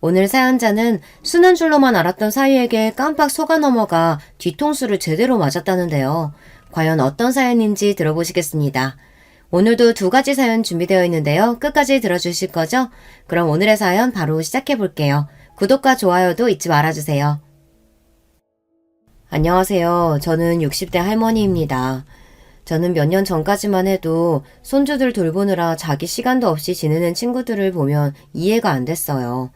오늘 사연자는 순한 줄로만 알았던 사위에게 깜빡 속아 넘어가 뒤통수를 제대로 맞았다는데요. 과연 어떤 사연인지 들어보시겠습니다. 오늘도 두 가지 사연 준비되어 있는데요. 끝까지 들어주실 거죠? 그럼 오늘의 사연 바로 시작해 볼게요. 구독과 좋아요도 잊지 말아주세요. 안녕하세요. 저는 60대 할머니입니다. 저는 몇 년 전까지만 해도 손주들 돌보느라 자기 시간도 없이 지내는 친구들을 보면 이해가 안 됐어요.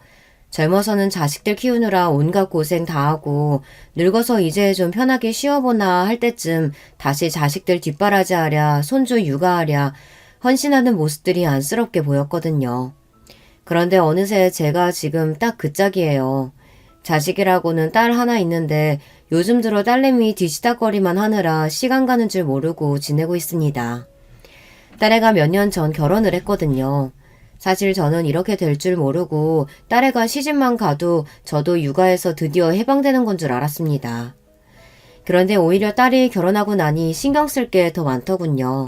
젊어서는 자식들 키우느라 온갖 고생 다 하고 늙어서 이제 좀 편하게 쉬어보나 할 때쯤 다시 자식들 뒷바라지하랴 손주 육아하랴 헌신하는 모습들이 안쓰럽게 보였거든요. 그런데 어느새 제가 지금 딱 그 짝이에요. 자식이라고는 딸 하나 있는데 요즘 들어 딸내미 뒤치다거리만 하느라 시간 가는 줄 모르고 지내고 있습니다. 딸애가 몇 년 전 결혼을 했거든요. 사실 저는 이렇게 될 줄 모르고 딸애가 시집만 가도 저도 육아에서 드디어 해방되는 건 줄 알았습니다. 그런데 오히려 딸이 결혼하고 나니 신경 쓸 게 더 많더군요.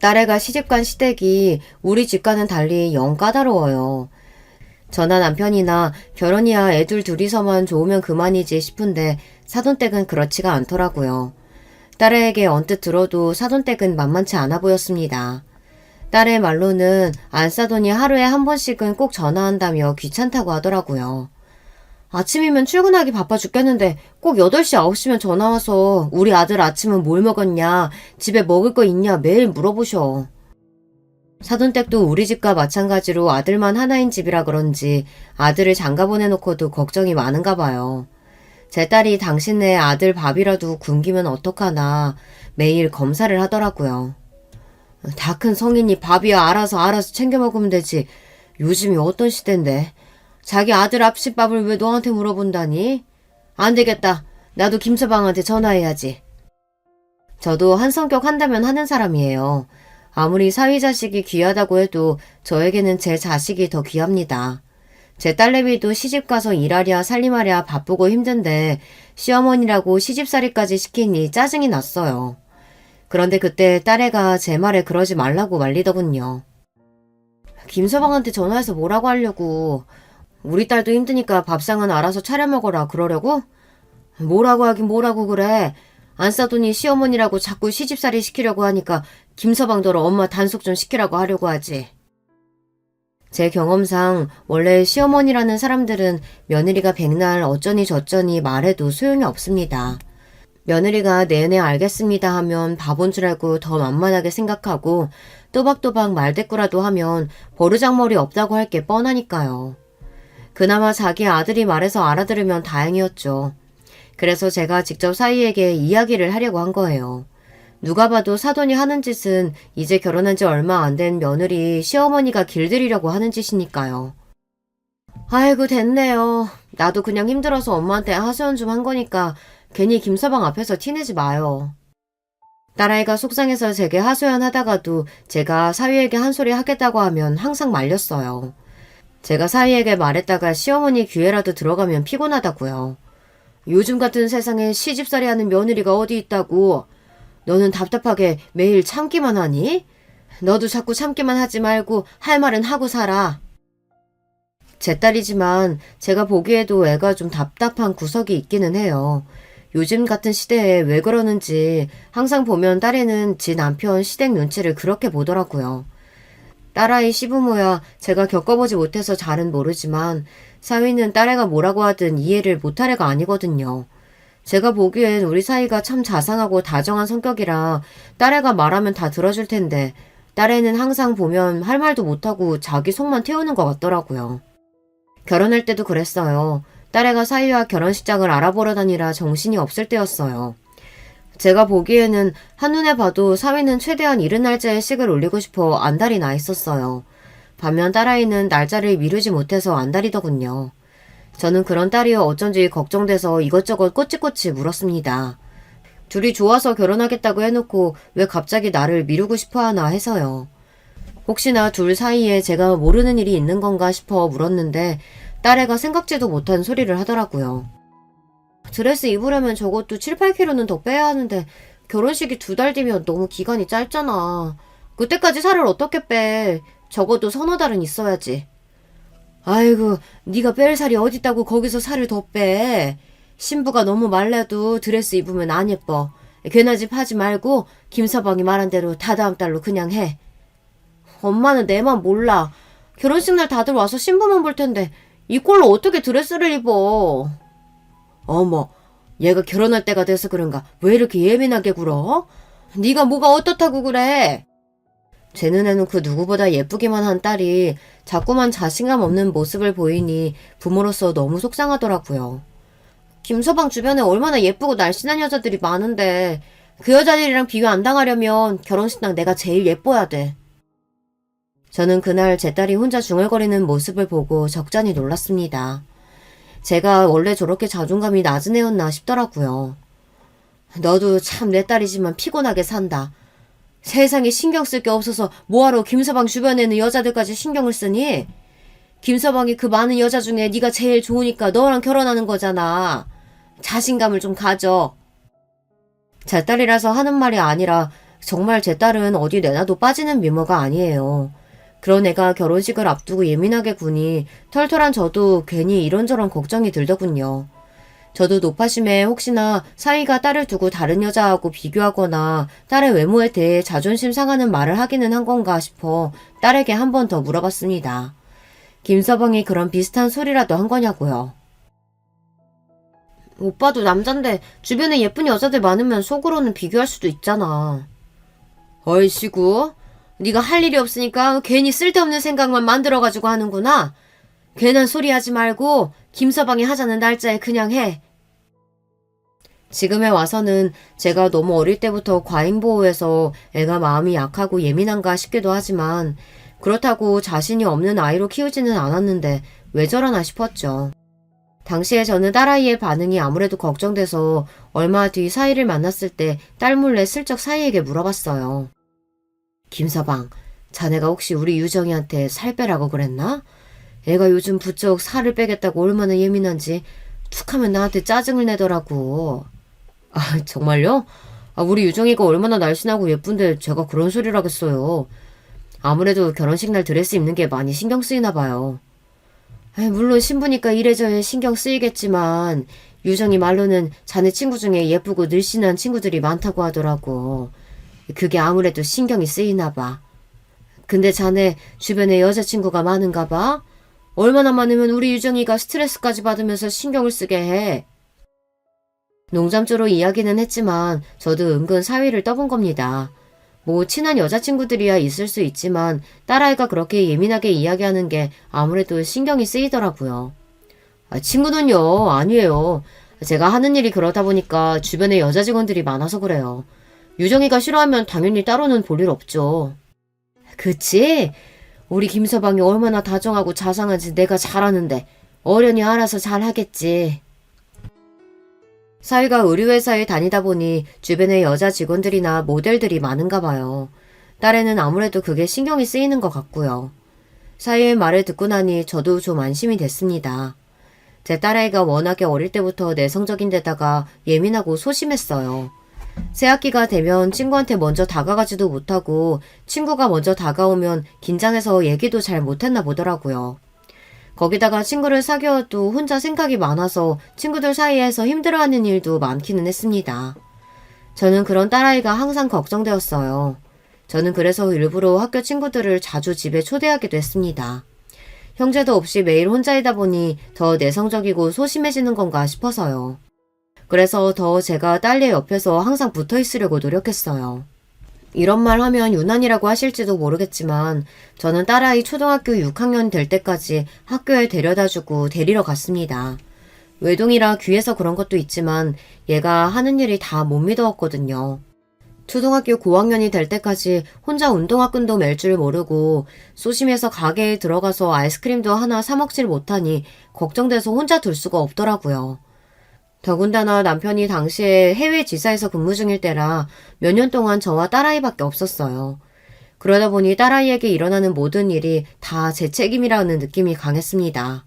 딸애가 시집간 시댁이 우리 집과는 달리 영 까다로워요. 저나 남편이나 결혼이야 애들 둘이서만 좋으면 그만이지 싶은데 사돈댁은 그렇지가 않더라고요. 딸애에게 언뜻 들어도 사돈댁은 만만치 않아 보였습니다. 딸의 말로는 안 싸더니 하루에 한 번씩은 꼭 전화한다며 귀찮다고 하더라고요. 아침이면 출근하기 바빠 죽겠는데 꼭 8시, 9시면 전화와서 우리 아들 아침은 뭘 먹었냐, 집에 먹을 거 있냐 매일 물어보셔. 사돈댁도 우리 집과 마찬가지로 아들만 하나인 집이라 그런지 아들을 장가 보내놓고도 걱정이 많은가 봐요. 제 딸이 당신네 아들 밥이라도 굶기면 어떡하나 매일 검사를 하더라고요. 다 큰 성인이 밥이야 알아서 챙겨 먹으면 되지. 요즘이 어떤 시대인데. 자기 아들 앞집밥을 왜 너한테 물어본다니? 안 되겠다. 나도 김서방한테 전화해야지. 저도 한 성격 한다면 하는 사람이에요. 아무리 사위 자식이 귀하다고 해도 저에게는 제 자식이 더 귀합니다. 제 딸내미도 시집가서 일하랴 살림하랴 바쁘고 힘든데 시어머니라고 시집살이까지 시키니 짜증이 났어요. 그런데 그때 딸애가 제 말에 그러지 말라고 말리더군요. 김서방한테 전화해서 뭐라고 하려고. 우리 딸도 힘드니까 밥상은 알아서 차려 먹어라 그러려고? 뭐라고 하긴 뭐라고 그래. 안 싸더니 시어머니라고 자꾸 시집살이 시키려고 하니까 김서방더러 엄마 단속 좀 시키라고 하려고 하지. 제 경험상 원래 시어머니라는 사람들은 며느리가 백날 어쩌니 저쩌니 말해도 소용이 없습니다. 며느리가 네네 알겠습니다 하면 바본 줄 알고 더 만만하게 생각하고 또박또박 말대꾸라도 하면 버르장머리 없다고 할 게 뻔하니까요. 그나마 자기 아들이 말해서 알아들으면 다행이었죠. 그래서 제가 직접 사위에게 이야기를 하려고 한 거예요. 누가 봐도 사돈이 하는 짓은 이제 결혼한 지 얼마 안 된 며느리 시어머니가 길들이려고 하는 짓이니까요. 아이고 됐네요. 나도 그냥 힘들어서 엄마한테 하소연 좀 한 거니까 괜히 김서방 앞에서 티내지 마요. 딸아이가 속상해서 제게 하소연하다가도 제가 사위에게 한 소리 하겠다고 하면 항상 말렸어요. 제가 사위에게 말했다가 시어머니 귀에라도 들어가면 피곤하다고요. 요즘 같은 세상에 시집살이 하는 며느리가 어디 있다고. 너는 답답하게 매일 참기만 하니? 너도 자꾸 참기만 하지 말고 할 말은 하고 살아. 제 딸이지만 제가 보기에도 애가 좀 답답한 구석이 있기는 해요. 요즘 같은 시대에 왜 그러는지 항상 보면 딸애는 지 남편 시댁 눈치를 그렇게 보더라고요. 딸아이 시부모야 제가 겪어보지 못해서 잘은 모르지만 사위는 딸애가 뭐라고 하든 이해를 못할 애가 아니거든요. 제가 보기엔 우리 사위가 참 자상하고 다정한 성격이라 딸애가 말하면 다 들어줄 텐데 딸애는 항상 보면 할 말도 못하고 자기 속만 태우는 것 같더라고요. 결혼할 때도 그랬어요. 딸애가 사위와 결혼식장을 알아보러 다니라 정신이 없을 때였어요. 제가 보기에는 한눈에 봐도 사위는 최대한 이른 날짜에 식을 올리고 싶어 안달이 나 있었어요. 반면 딸아이는 날짜를 미루지 못해서 안달이더군요. 저는 그런 딸이여 어쩐지 걱정돼서 이것저것 꼬치꼬치 물었습니다. 둘이 좋아서 결혼하겠다고 해놓고 왜 갑자기 나를 미루고 싶어하나 해서요. 혹시나 둘 사이에 제가 모르는 일이 있는 건가 싶어 물었는데 딸애가 생각지도 못한 소리를 하더라고요. 드레스 입으려면 적어도 7, 8kg는 더 빼야 하는데 결혼식이 2달 뒤면 너무 기간이 짧잖아. 그때까지 살을 어떻게 빼. 적어도 서너 달은 있어야지. 아이고, 네가 뺄 살이 어딨다고 거기서 살을 더 빼. 신부가 너무 말라도 드레스 입으면 안 예뻐. 괜한 짓 하지 말고 김서방이 말한 대로 다다음 달로 그냥 해. 엄마는 내만 몰라. 결혼식 날 다들 와서 신부만 볼 텐데 이 꼴로 어떻게 드레스를 입어. 어머, 얘가 결혼할 때가 돼서 그런가 왜 이렇게 예민하게 굴어? 네가 뭐가 어떻다고 그래? 제 눈에는 그 누구보다 예쁘기만 한 딸이 자꾸만 자신감 없는 모습을 보이니 부모로서 너무 속상하더라고요. 김서방 주변에 얼마나 예쁘고 날씬한 여자들이 많은데 그 여자들이랑 비교 안 당하려면 결혼식당 내가 제일 예뻐야 돼. 저는 그날 제 딸이 혼자 중얼거리는 모습을 보고 적잖이 놀랐습니다. 제가 원래 저렇게 자존감이 낮은 애였나 싶더라고요. 너도 참 내 딸이지만 피곤하게 산다. 세상에 신경 쓸 게 없어서 뭐하러 김서방 주변에 있는 여자들까지 신경을 쓰니? 김서방이 그 많은 여자 중에 네가 제일 좋으니까 너랑 결혼하는 거잖아. 자신감을 좀 가져. 제 딸이라서 하는 말이 아니라 정말 제 딸은 어디 내놔도 빠지는 미모가 아니에요. 그런 애가 결혼식을 앞두고 예민하게 구니 털털한 저도 괜히 이런저런 걱정이 들더군요. 저도 노파심에 혹시나 사위가 딸을 두고 다른 여자하고 비교하거나 딸의 외모에 대해 자존심 상하는 말을 하기는 한 건가 싶어 딸에게 한 번 더 물어봤습니다. 김서방이 그런 비슷한 소리라도 한 거냐고요. 오빠도 남잔데 주변에 예쁜 여자들 많으면 속으로는 비교할 수도 있잖아. 얼씨구, 네가 할 일이 없으니까 괜히 쓸데없는 생각만 만들어가지고 하는구나. 괜한 소리 하지 말고 김서방이 하자는 날짜에 그냥 해. 지금에 와서는 제가 너무 어릴 때부터 과잉보호해서 애가 마음이 약하고 예민한가 싶기도 하지만 그렇다고 자신이 없는 아이로 키우지는 않았는데 왜 저러나 싶었죠. 당시에 저는 딸아이의 반응이 아무래도 걱정돼서 얼마 뒤 사위를 만났을 때 딸 몰래 슬쩍 사위에게 물어봤어요. 김서방, 자네가 혹시 우리 유정이한테 살 빼라고 그랬나? 애가 요즘 부쩍 살을 빼겠다고 얼마나 예민한지 툭하면 나한테 짜증을 내더라고. 아, 정말요? 우리 유정이가 얼마나 날씬하고 예쁜데 제가 그런 소리를 하겠어요. 아무래도 결혼식 날 드레스 입는 게 많이 신경 쓰이나 봐요. 물론 신부니까 이래저래 신경 쓰이겠지만 유정이 말로는 자네 친구 중에 예쁘고 늘씬한 친구들이 많다고 하더라고. 그게 아무래도 신경이 쓰이나 봐. 근데 자네 주변에 여자친구가 많은가 봐? 얼마나 많으면 우리 유정이가 스트레스까지 받으면서 신경을 쓰게 해. 농담조로 이야기는 했지만 저도 은근 사위를 떠본 겁니다. 뭐 친한 여자친구들이야 있을 수 있지만 딸아이가 그렇게 예민하게 이야기하는 게 아무래도 신경이 쓰이더라고요. 친구는요, 아니에요. 제가 하는 일이 그러다 보니까 주변에 여자 직원들이 많아서 그래요. 유정이가 싫어하면 당연히 따로는 볼 일 없죠. 그치? 우리 김서방이 얼마나 다정하고 자상한지 내가 잘 아는데 어련히 알아서 잘 하겠지. 사위가 의류회사에 다니다 보니 주변에 여자 직원들이나 모델들이 많은가 봐요. 딸에는 아무래도 그게 신경이 쓰이는 것 같고요. 사위의 말을 듣고 나니 저도 좀 안심이 됐습니다. 제 딸아이가 워낙에 어릴 때부터 내성적인 데다가 예민하고 소심했어요. 새학기가 되면 친구한테 먼저 다가가지도 못하고 친구가 먼저 다가오면 긴장해서 얘기도 잘 못했나 보더라고요. 거기다가 친구를 사귀어도 혼자 생각이 많아서 친구들 사이에서 힘들어하는 일도 많기는 했습니다. 저는 그런 딸아이가 항상 걱정되었어요. 저는 그래서 일부러 학교 친구들을 자주 집에 초대하기도 했습니다. 형제도 없이 매일 혼자이다 보니 더 내성적이고 소심해지는 건가 싶어서요. 그래서 더 제가 딸내 옆에서 항상 붙어 있으려고 노력했어요. 이런 말 하면 유난이라고 하실지도 모르겠지만 저는 딸아이 초등학교 6학년 될 때까지 학교에 데려다주고 데리러 갔습니다. 외동이라 귀해서 그런 것도 있지만 얘가 하는 일이 다 못 믿어왔거든요. 초등학교 고학년이 될 때까지 혼자 운동화끈도 맬 줄 모르고 소심해서 가게에 들어가서 아이스크림도 하나 사 먹질 못하니 걱정돼서 혼자 둘 수가 없더라고요. 더군다나 남편이 당시에 해외 지사에서 근무 중일 때라 몇 년 동안 저와 딸아이밖에 없었어요. 그러다 보니 딸아이에게 일어나는 모든 일이 다 제 책임이라는 느낌이 강했습니다.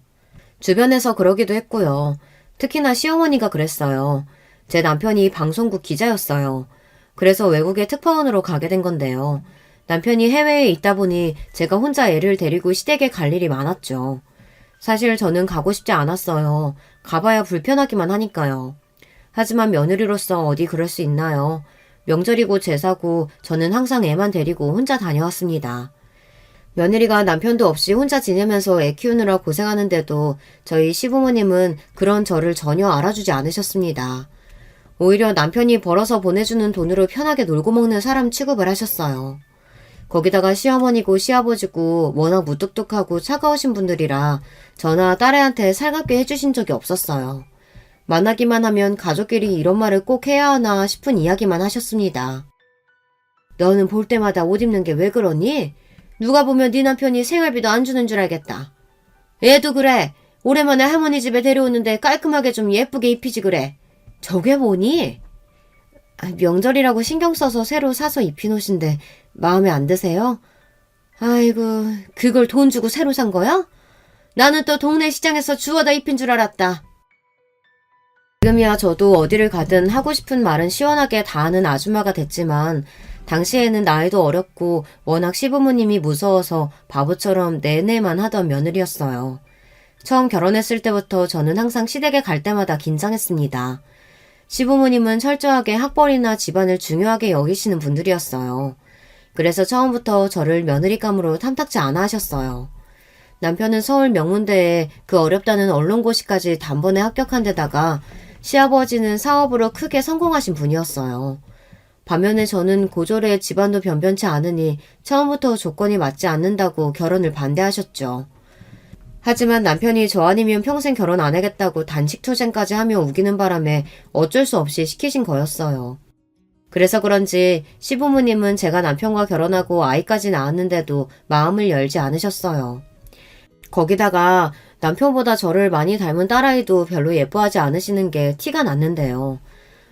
주변에서 그러기도 했고요. 특히나 시어머니가 그랬어요. 제 남편이 방송국 기자였어요. 그래서 외국에 특파원으로 가게 된 건데요. 남편이 해외에 있다 보니 제가 혼자 애를 데리고 시댁에 갈 일이 많았죠. 사실 저는 가고 싶지 않았어요. 가봐야 불편하기만 하니까요. 하지만 며느리로서 어디 그럴 수 있나요? 명절이고 제사고 저는 항상 애만 데리고 혼자 다녀왔습니다. 며느리가 남편도 없이 혼자 지내면서 애 키우느라 고생하는데도 저희 시부모님은 그런 저를 전혀 알아주지 않으셨습니다. 오히려 남편이 벌어서 보내주는 돈으로 편하게 놀고 먹는 사람 취급을 하셨어요. 거기다가 시어머니고 시아버지고 워낙 무뚝뚝하고 차가우신 분들이라 저나 딸애한테 살갑게 해주신 적이 없었어요. 만나기만 하면 가족끼리 이런 말을 꼭 해야 하나 싶은 이야기만 하셨습니다. 너는 볼 때마다 옷 입는 게 왜 그러니? 누가 보면 네 남편이 생활비도 안 주는 줄 알겠다. 얘도 그래. 오랜만에 할머니 집에 데려오는데 깔끔하게 좀 예쁘게 입히지 그래. 저게 뭐니? 명절이라고 신경 써서 새로 사서 입힌 옷인데 마음에 안 드세요? 아이고, 그걸 돈 주고 새로 산 거야? 나는 또 동네 시장에서 주워다 입힌 줄 알았다. 지금이야 저도 어디를 가든 하고 싶은 말은 시원하게 다 하는 아줌마가 됐지만 당시에는 나이도 어렸고 워낙 시부모님이 무서워서 바보처럼 내내만 하던 며느리였어요. 처음 결혼했을 때부터 저는 항상 시댁에 갈 때마다 긴장했습니다. 시부모님은 철저하게 학벌이나 집안을 중요하게 여기시는 분들이었어요. 그래서 처음부터 저를 며느리감으로 탐탁지 않아 하셨어요. 남편은 서울 명문대에 그 어렵다는 언론고시까지 단번에 합격한 데다가 시아버지는 사업으로 크게 성공하신 분이었어요. 반면에 저는 고졸에 집안도 변변치 않으니 처음부터 조건이 맞지 않는다고 결혼을 반대하셨죠. 하지만 남편이 저 아니면 평생 결혼 안 하겠다고 단식투쟁까지 하며 우기는 바람에 어쩔 수 없이 시키신 거였어요. 그래서 그런지 시부모님은 제가 남편과 결혼하고 아이까지 낳았는데도 마음을 열지 않으셨어요. 거기다가 남편보다 저를 많이 닮은 딸아이도 별로 예뻐하지 않으시는 게 티가 났는데요.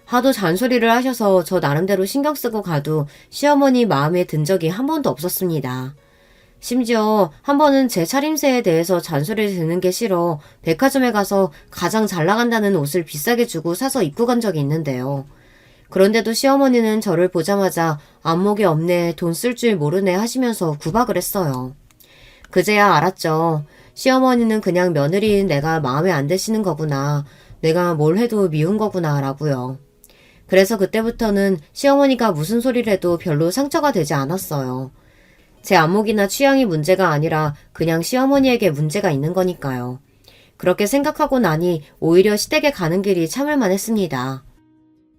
하도 잔소리를 하셔서 저 나름대로 신경 쓰고 가도 시어머니 마음에 든 적이 한 번도 없었습니다. 심지어 한 번은 제 차림새에 대해서 잔소리를 듣는 게 싫어 백화점에 가서 가장 잘 나간다는 옷을 비싸게 주고 사서 입고 간 적이 있는데요. 그런데도 시어머니는 저를 보자마자 안목이 없네, 돈 쓸 줄 모르네 하시면서 구박을 했어요. 그제야 알았죠. 시어머니는 그냥 며느리인 내가 마음에 안 드시는 거구나. 내가 뭘 해도 미운 거구나 라고요. 그래서 그때부터는 시어머니가 무슨 소리를 해도 별로 상처가 되지 않았어요. 제 안목이나 취향이 문제가 아니라 그냥 시어머니에게 문제가 있는 거니까요. 그렇게 생각하고 나니 오히려 시댁에 가는 길이 참을만 했습니다.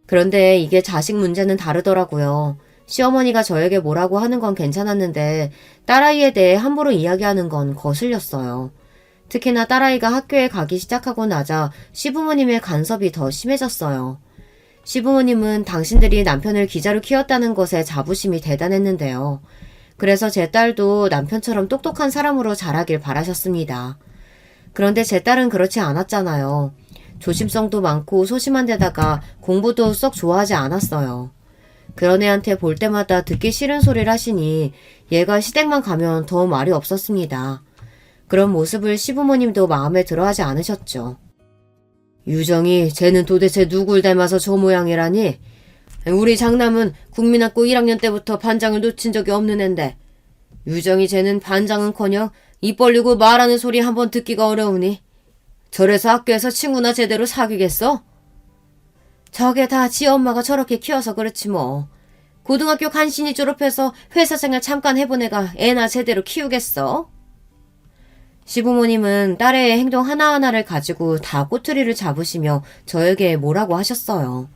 그런데 이게 자식 문제는 다르더라고요. 시어머니가 저에게 뭐라고 하는 건 괜찮았는데 딸아이에 대해 함부로 이야기하는 건 거슬렸어요. 특히나 딸아이가 학교에 가기 시작하고 나자 시부모님의 간섭이 더 심해졌어요. 시부모님은 당신들이 남편을 기자로 키웠다는 것에 자부심이 대단했는데요. 그래서 제 딸도 남편처럼 똑똑한 사람으로 자라길 바라셨습니다. 그런데 제 딸은 그렇지 않았잖아요. 조심성도 많고 소심한 데다가 공부도 썩 좋아하지 않았어요. 그런 애한테 볼 때마다 듣기 싫은 소리를 하시니 얘가 시댁만 가면 더 말이 없었습니다. 그런 모습을 시부모님도 마음에 들어하지 않으셨죠. 유정이 쟤는 도대체 누굴 닮아서 저 모양이라니? 우리 장남은 국민학교 1학년 때부터 반장을 놓친 적이 없는 앤데 유정이 쟤는 반장은커녕 입 벌리고 말하는 소리 한번 듣기가 어려우니 저래서 학교에서 친구나 제대로 사귀겠어? 저게 다 지 엄마가 저렇게 키워서 그렇지 뭐. 고등학교 간신히 졸업해서 회사생활 잠깐 해본 애가 애나 제대로 키우겠어? 시부모님은 딸의 행동 하나하나를 가지고 다 꼬투리를 잡으시며 저에게 뭐라고 하셨어요.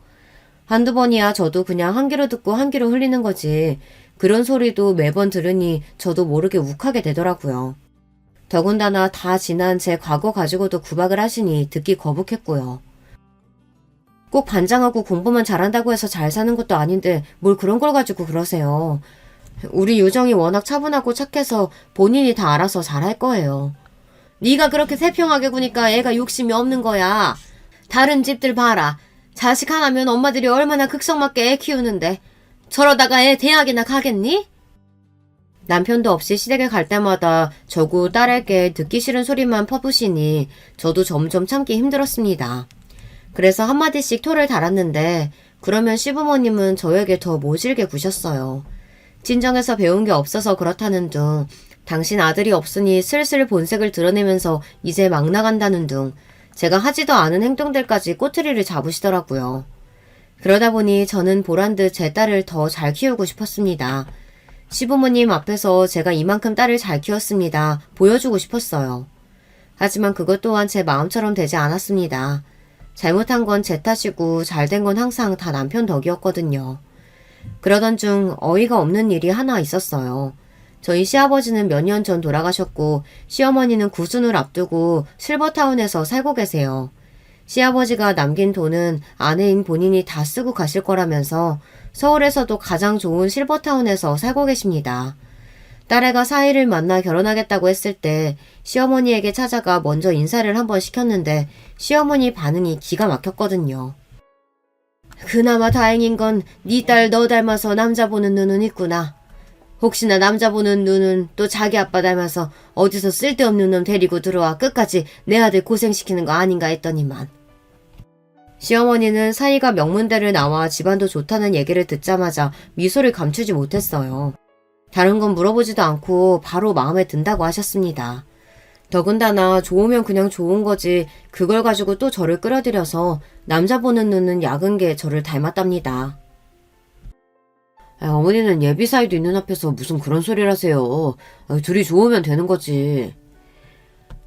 한두 번이야 저도 그냥 한 귀로 듣고 한 귀로 흘리는 거지. 그런 소리도 매번 들으니 저도 모르게 욱하게 되더라고요. 더군다나 다 지난 제 과거 가지고도 구박을 하시니 듣기 거북했고요. 꼭 반장하고 공부만 잘한다고 해서 잘 사는 것도 아닌데 뭘 그런 걸 가지고 그러세요. 우리 유정이 워낙 차분하고 착해서 본인이 다 알아서 잘할 거예요. 네가 그렇게 태평하게 구니까 애가 욕심이 없는 거야. 다른 집들 봐라. 자식 하나면 엄마들이 얼마나 극성맞게 애 키우는데 저러다가 애 대학이나 가겠니? 남편도 없이 시댁에 갈 때마다 저구 딸에게 듣기 싫은 소리만 퍼부시니 저도 점점 참기 힘들었습니다. 그래서 한마디씩 토를 달았는데 그러면 시부모님은 저에게 더 모질게 구셨어요. 친정에서 배운 게 없어서 그렇다는 둥 당신 아들이 없으니 슬슬 본색을 드러내면서 이제 막 나간다는 둥 제가 하지도 않은 행동들까지 꼬투리를 잡으시더라고요. 그러다 보니 저는 보란듯 제 딸을 더 잘 키우고 싶었습니다. 시부모님 앞에서 제가 이만큼 딸을 잘 키웠습니다. 보여주고 싶었어요. 하지만 그것 또한 제 마음처럼 되지 않았습니다. 잘못한 건 제 탓이고 잘된 건 항상 다 남편 덕이었거든요. 그러던 중 어이가 없는 일이 하나 있었어요. 저희 시아버지는 몇 년 전 돌아가셨고 시어머니는 구순을 앞두고 실버타운에서 살고 계세요. 시아버지가 남긴 돈은 아내인 본인이 다 쓰고 가실 거라면서 서울에서도 가장 좋은 실버타운에서 살고 계십니다. 딸애가 사위를 만나 결혼하겠다고 했을 때 시어머니에게 찾아가 먼저 인사를 한번 시켰는데 시어머니 반응이 기가 막혔거든요. 그나마 다행인 건 네 딸 너 닮아서 남자 보는 눈은 있구나. 혹시나 남자 보는 눈은 또 자기 아빠 닮아서 어디서 쓸데없는 놈 데리고 들어와 끝까지 내 아들 고생시키는 거 아닌가 했더니만. 시어머니는 사이가 명문대를 나와 집안도 좋다는 얘기를 듣자마자 미소를 감추지 못했어요. 다른 건 물어보지도 않고 바로 마음에 든다고 하셨습니다. 더군다나 좋으면 그냥 좋은 거지 그걸 가지고 또 저를 끌어들여서 남자 보는 눈은 약은 게 저를 닮았답니다. 어머니는 예비 사이도 있는 앞에서 무슨 그런 소리를 하세요. 둘이 좋으면 되는 거지.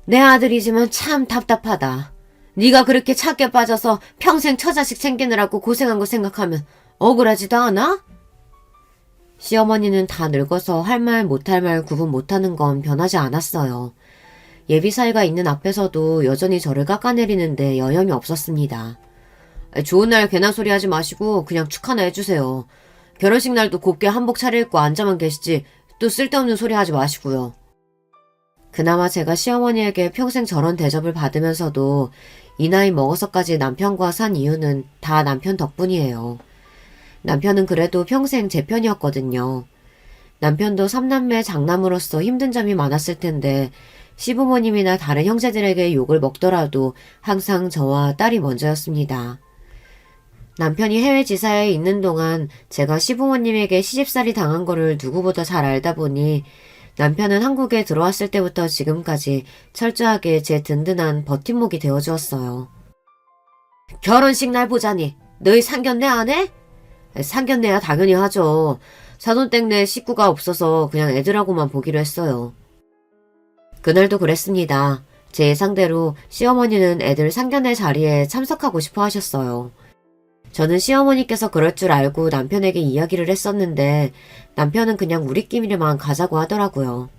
내 아들이지만 참 답답하다. 네가 그렇게 착해 빠져서 평생 처자식 챙기느라고 고생한 거 생각하면 억울하지도 않아? 시어머니는 다 늙어서 할 말 못할 말 구분 못하는 건 변하지 않았어요. 예비 사이가 있는 앞에서도 여전히 저를 깎아내리는데 여념이 없었습니다. 좋은 날 괜한 소리 하지 마시고 그냥 축 하나 해주세요. 결혼식 날도 곱게 한복 차려입고 앉아만 계시지 또 쓸데없는 소리 하지 마시고요. 그나마 제가 시어머니에게 평생 저런 대접을 받으면서도 이 나이 먹어서까지 남편과 산 이유는 다 남편 덕분이에요. 남편은 그래도 평생 제 편이었거든요. 남편도 3남매 장남으로서 힘든 점이 많았을 텐데 시부모님이나 다른 형제들에게 욕을 먹더라도 항상 저와 딸이 먼저였습니다. 남편이 해외 지사에 있는 동안 제가 시부모님에게 시집살이 당한 거를 누구보다 잘 알다 보니 남편은 한국에 들어왔을 때부터 지금까지 철저하게 제 든든한 버팀목이 되어주었어요. 결혼식 날 보자니 너희 상견례 안 해? 상견례야 당연히 하죠. 사돈댁내 식구가 없어서 그냥 애들하고만 보기로 했어요. 그날도 그랬습니다. 제 예상대로 시어머니는 애들 상견례 자리에 참석하고 싶어 하셨어요. 저는 시어머니께서 그럴 줄 알고 남편에게 이야기를 했었는데 남편은 그냥 우리끼리만 가자고 하더라고요.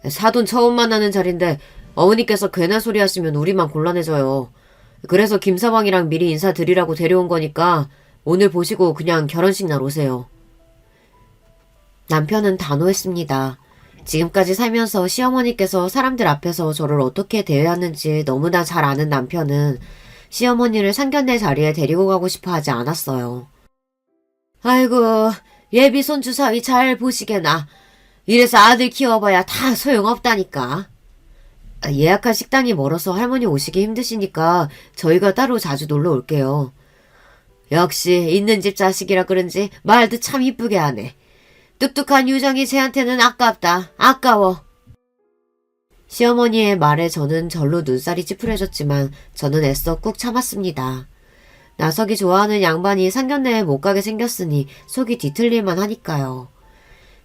사돈 처음 만나는 자리인데 어머니께서 괜한 소리 하시면 우리만 곤란해져요. 그래서 김서방이랑 미리 인사드리라고 데려온 거니까 오늘 보시고 그냥 결혼식 날 오세요. 남편은 단호했습니다. 지금까지 살면서 시어머니께서 사람들 앞에서 저를 어떻게 대해왔는지 너무나 잘 아는 남편은 시어머니를 상견례 자리에 데리고 가고 싶어 하지 않았어요. 아이고 예비 손주 사위 잘 보시게나. 이래서 아들 키워봐야 다 소용없다니까. 예약한 식당이 멀어서 할머니 오시기 힘드시니까 저희가 따로 자주 놀러 올게요. 역시 있는 집 자식이라 그런지 말도 참 이쁘게 하네. 뚝뚝한 유정이 쟤한테는 아깝다. 아까워. 시어머니의 말에 저는 절로 눈살이 찌푸려졌지만 저는 애써 꾹 참았습니다. 나석이 좋아하는 양반이 상견례에 못 가게 생겼으니 속이 뒤틀릴만 하니까요.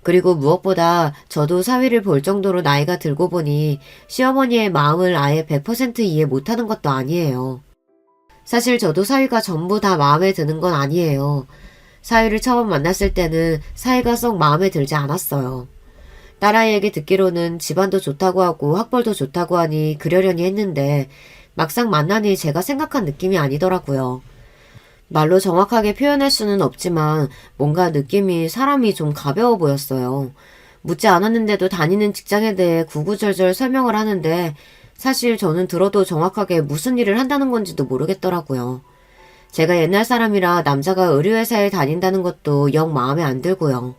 그리고 무엇보다 저도 사위를 볼 정도로 나이가 들고 보니 시어머니의 마음을 아예 100% 이해 못하는 것도 아니에요. 사실 저도 사위가 전부 다 마음에 드는 건 아니에요. 사위를 처음 만났을 때는 사위가 썩 마음에 들지 않았어요. 딸아이에게 듣기로는 집안도 좋다고 하고 학벌도 좋다고 하니 그러려니 했는데 막상 만나니 제가 생각한 느낌이 아니더라고요. 말로 정확하게 표현할 수는 없지만 뭔가 느낌이 사람이 좀 가벼워 보였어요. 묻지 않았는데도 다니는 직장에 대해 구구절절 설명을 하는데 사실 저는 들어도 정확하게 무슨 일을 한다는 건지도 모르겠더라고요. 제가 옛날 사람이라 남자가 의류회사에 다닌다는 것도 영 마음에 안 들고요.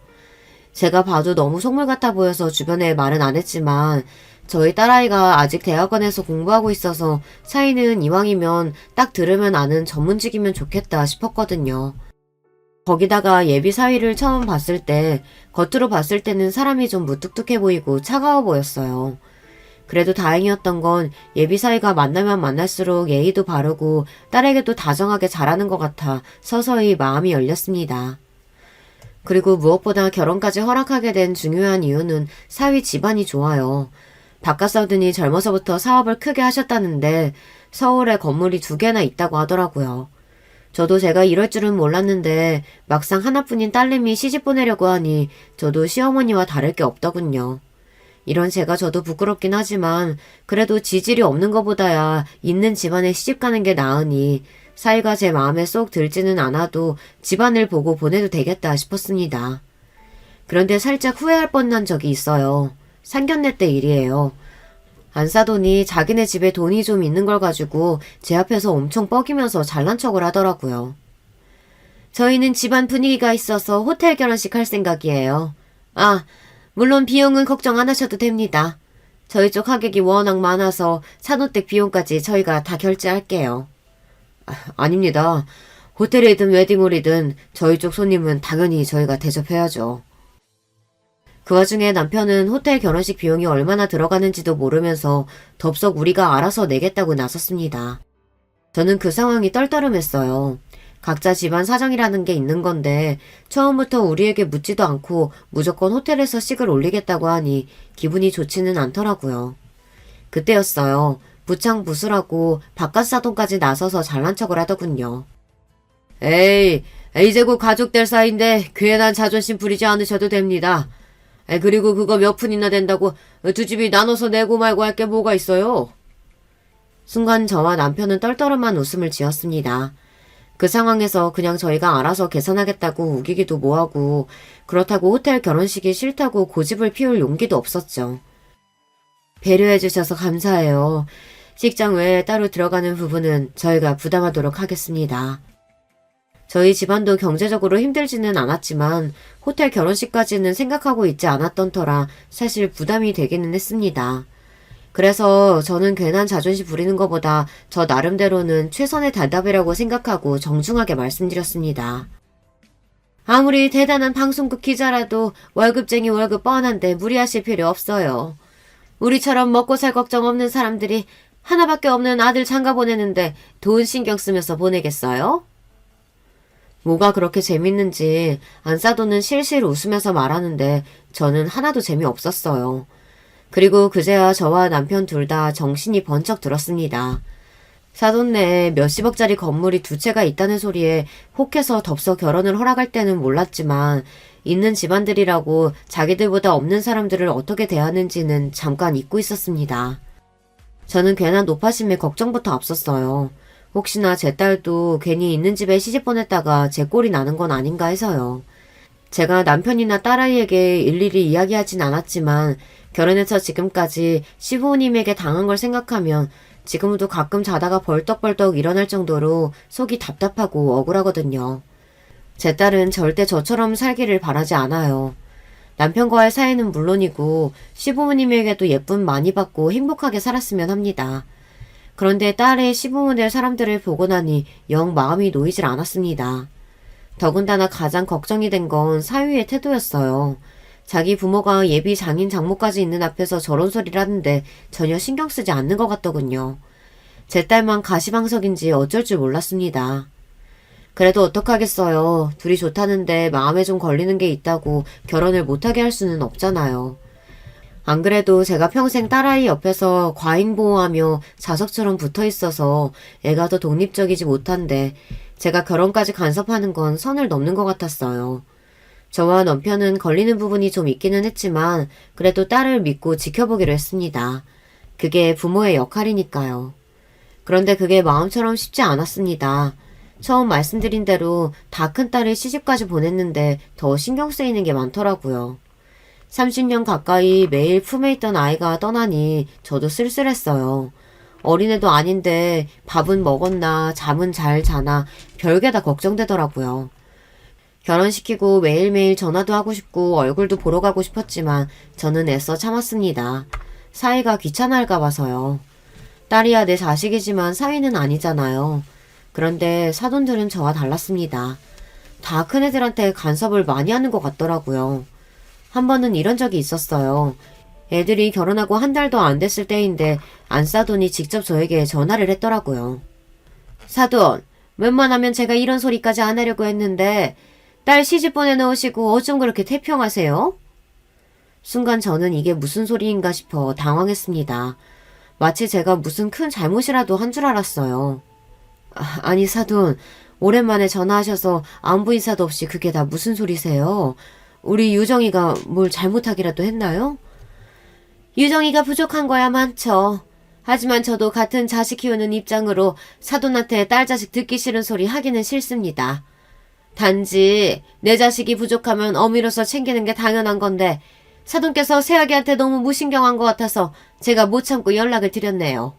제가 봐도 너무 속물 같아 보여서 주변에 말은 안 했지만 저희 딸아이가 아직 대학원에서 공부하고 있어서 사이는 이왕이면 딱 들으면 아는 전문직이면 좋겠다 싶었거든요. 거기다가 예비 사위를 처음 봤을 때 겉으로 봤을 때는 사람이 좀 무뚝뚝해 보이고 차가워 보였어요. 그래도 다행이었던 건 예비 사위가 만나면 만날수록 예의도 바르고 딸에게도 다정하게 잘하는 것 같아 서서히 마음이 열렸습니다. 그리고 무엇보다 결혼까지 허락하게 된 중요한 이유는 사위 집안이 좋아요. 바깥사돈이 젊어서부터 사업을 크게 하셨다는데 서울에 건물이 2개나 있다고 하더라고요. 저도 제가 이럴 줄은 몰랐는데 막상 하나뿐인 딸내미 시집 보내려고 하니 저도 시어머니와 다를 게 없더군요. 이런 제가 저도 부끄럽긴 하지만 그래도 지질이 없는 것보다야 있는 집안에 시집 가는 게 나으니 사위가 제 마음에 쏙 들지는 않아도 집안을 보고 보내도 되겠다 싶었습니다. 그런데 살짝 후회할 뻔한 적이 있어요. 상견례 때 일이에요. 안사돈이 자기네 집에 돈이 좀 있는 걸 가지고 제 앞에서 엄청 뻐기면서 잘난 척을 하더라고요. 저희는 집안 분위기가 있어서 호텔 결혼식 할 생각이에요. 아, 물론 비용은 걱정 안 하셔도 됩니다. 저희 쪽 하객이 워낙 많아서 산호댁 비용까지 저희가 다 결제할게요. 아닙니다. 호텔이든 웨딩홀이든 저희 쪽 손님은 당연히 저희가 대접해야죠. 그 와중에 남편은 호텔 결혼식 비용이 얼마나 들어가는지도 모르면서 덥석 우리가 알아서 내겠다고 나섰습니다. 저는 그 상황이 떨떠름했어요. 각자 집안 사정이라는 게 있는 건데 처음부터 우리에게 묻지도 않고 무조건 호텔에서 식을 올리겠다고 하니 기분이 좋지는 않더라고요. 그때였어요. 부창부수라고 바깥사돈까지 나서서 잘난 척을 하더군요. 에이, 이제 곧 가족 될 사이인데 괜한 자존심 부리지 않으셔도 됩니다. 그리고 그거 몇 푼이나 된다고 두 집이 나눠서 내고 말고 할 게 뭐가 있어요? 순간 저와 남편은 떨떠름한 웃음을 지었습니다. 그 상황에서 그냥 저희가 알아서 계산하겠다고 우기기도 뭐하고 그렇다고 호텔 결혼식이 싫다고 고집을 피울 용기도 없었죠. 배려해주셔서 감사해요. 식장 외에 따로 들어가는 부분은 저희가 부담하도록 하겠습니다. 저희 집안도 경제적으로 힘들지는 않았지만 호텔 결혼식까지는 생각하고 있지 않았던 터라 사실 부담이 되기는 했습니다. 그래서 저는 괜한 자존심 부리는 것보다 저 나름대로는 최선의 대답이라고 생각하고 정중하게 말씀드렸습니다. 아무리 대단한 방송국 기자라도 월급쟁이 월급 뻔한데 무리하실 필요 없어요. 우리처럼 먹고 살 걱정 없는 사람들이 하나밖에 없는 아들 장가 보내는데 돈 신경 쓰면서 보내겠어요? 뭐가 그렇게 재밌는지 안사돈은 실실 웃으면서 말하는데 저는 하나도 재미없었어요. 그리고 그제야 저와 남편 둘 다 정신이 번쩍 들었습니다. 사돈 내에 몇십억짜리 건물이 2채가 있다는 소리에 혹해서 덥석 결혼을 허락할 때는 몰랐지만 있는 집안들이라고 자기들보다 없는 사람들을 어떻게 대하는지는 잠깐 잊고 있었습니다. 저는 괜한 노파심에 걱정부터 앞섰어요. 혹시나 제 딸도 괜히 있는 집에 시집 보냈다가 제 꼴이 나는 건 아닌가 해서요. 제가 남편이나 딸아이에게 일일이 이야기하진 않았지만 결혼해서 지금까지 시부모님에게 당한 걸 생각하면 지금도 가끔 자다가 벌떡벌떡 일어날 정도로 속이 답답하고 억울하거든요. 제 딸은 절대 저처럼 살기를 바라지 않아요. 남편과의 사이는 물론이고 시부모님에게도 예쁨 많이 받고 행복하게 살았으면 합니다. 그런데 딸의 시부모 될 사람들을 보고 나니 영 마음이 놓이질 않았습니다. 더군다나 가장 걱정이 된 건 사위의 태도였어요. 자기 부모가 예비 장인 장모까지 있는 앞에서 저런 소리를 하는데 전혀 신경 쓰지 않는 것 같더군요. 제 딸만 가시방석인지 어쩔 줄 몰랐습니다. 그래도 어떡하겠어요. 둘이 좋다는데 마음에 좀 걸리는 게 있다고 결혼을 못하게 할 수는 없잖아요. 안 그래도 제가 평생 딸아이 옆에서 과잉보호하며 자석처럼 붙어있어서 애가 더 독립적이지 못한데 제가 결혼까지 간섭하는 건 선을 넘는 것 같았어요. 저와 남편은 걸리는 부분이 좀 있기는 했지만 그래도 딸을 믿고 지켜보기로 했습니다. 그게 부모의 역할이니까요. 그런데 그게 마음처럼 쉽지 않았습니다. 처음 말씀드린 대로 다 큰 딸을 시집까지 보냈는데 더 신경 쓰이는 게 많더라고요. 30년 가까이 매일 품에 있던 아이가 떠나니 저도 쓸쓸했어요. 어린애도 아닌데 밥은 먹었나 잠은 잘 자나 별게 다 걱정되더라고요. 결혼시키고 매일매일 전화도 하고 싶고 얼굴도 보러 가고 싶었지만 저는 애써 참았습니다. 사위가 귀찮아할까 봐서요. 딸이야 내 자식이지만 사위는 아니잖아요. 그런데 사돈들은 저와 달랐습니다. 다 큰애들한테 간섭을 많이 하는 것 같더라고요. 한 번은 이런 적이 있었어요. 애들이 결혼하고 한 달도 안 됐을 때인데 안사돈이 직접 저에게 전화를 했더라고요. 사돈, 웬만하면 제가 이런 소리까지 안 하려고 했는데 딸 시집 보내놓으시고 어쩜 그렇게 태평하세요? 순간 저는 이게 무슨 소리인가 싶어 당황했습니다. 마치 제가 무슨 큰 잘못이라도 한 줄 알았어요. 아니 사돈, 오랜만에 전화하셔서 안부 인사도 없이 그게 다 무슨 소리세요? 우리 유정이가 뭘 잘못하기라도 했나요? 유정이가 부족한 거야 많죠. 하지만 저도 같은 자식 키우는 입장으로 사돈한테 딸 자식 듣기 싫은 소리 하기는 싫습니다. 단지 내 자식이 부족하면 어미로서 챙기는 게 당연한 건데 사돈께서 새아기한테 너무 무신경한 것 같아서 제가 못 참고 연락을 드렸네요.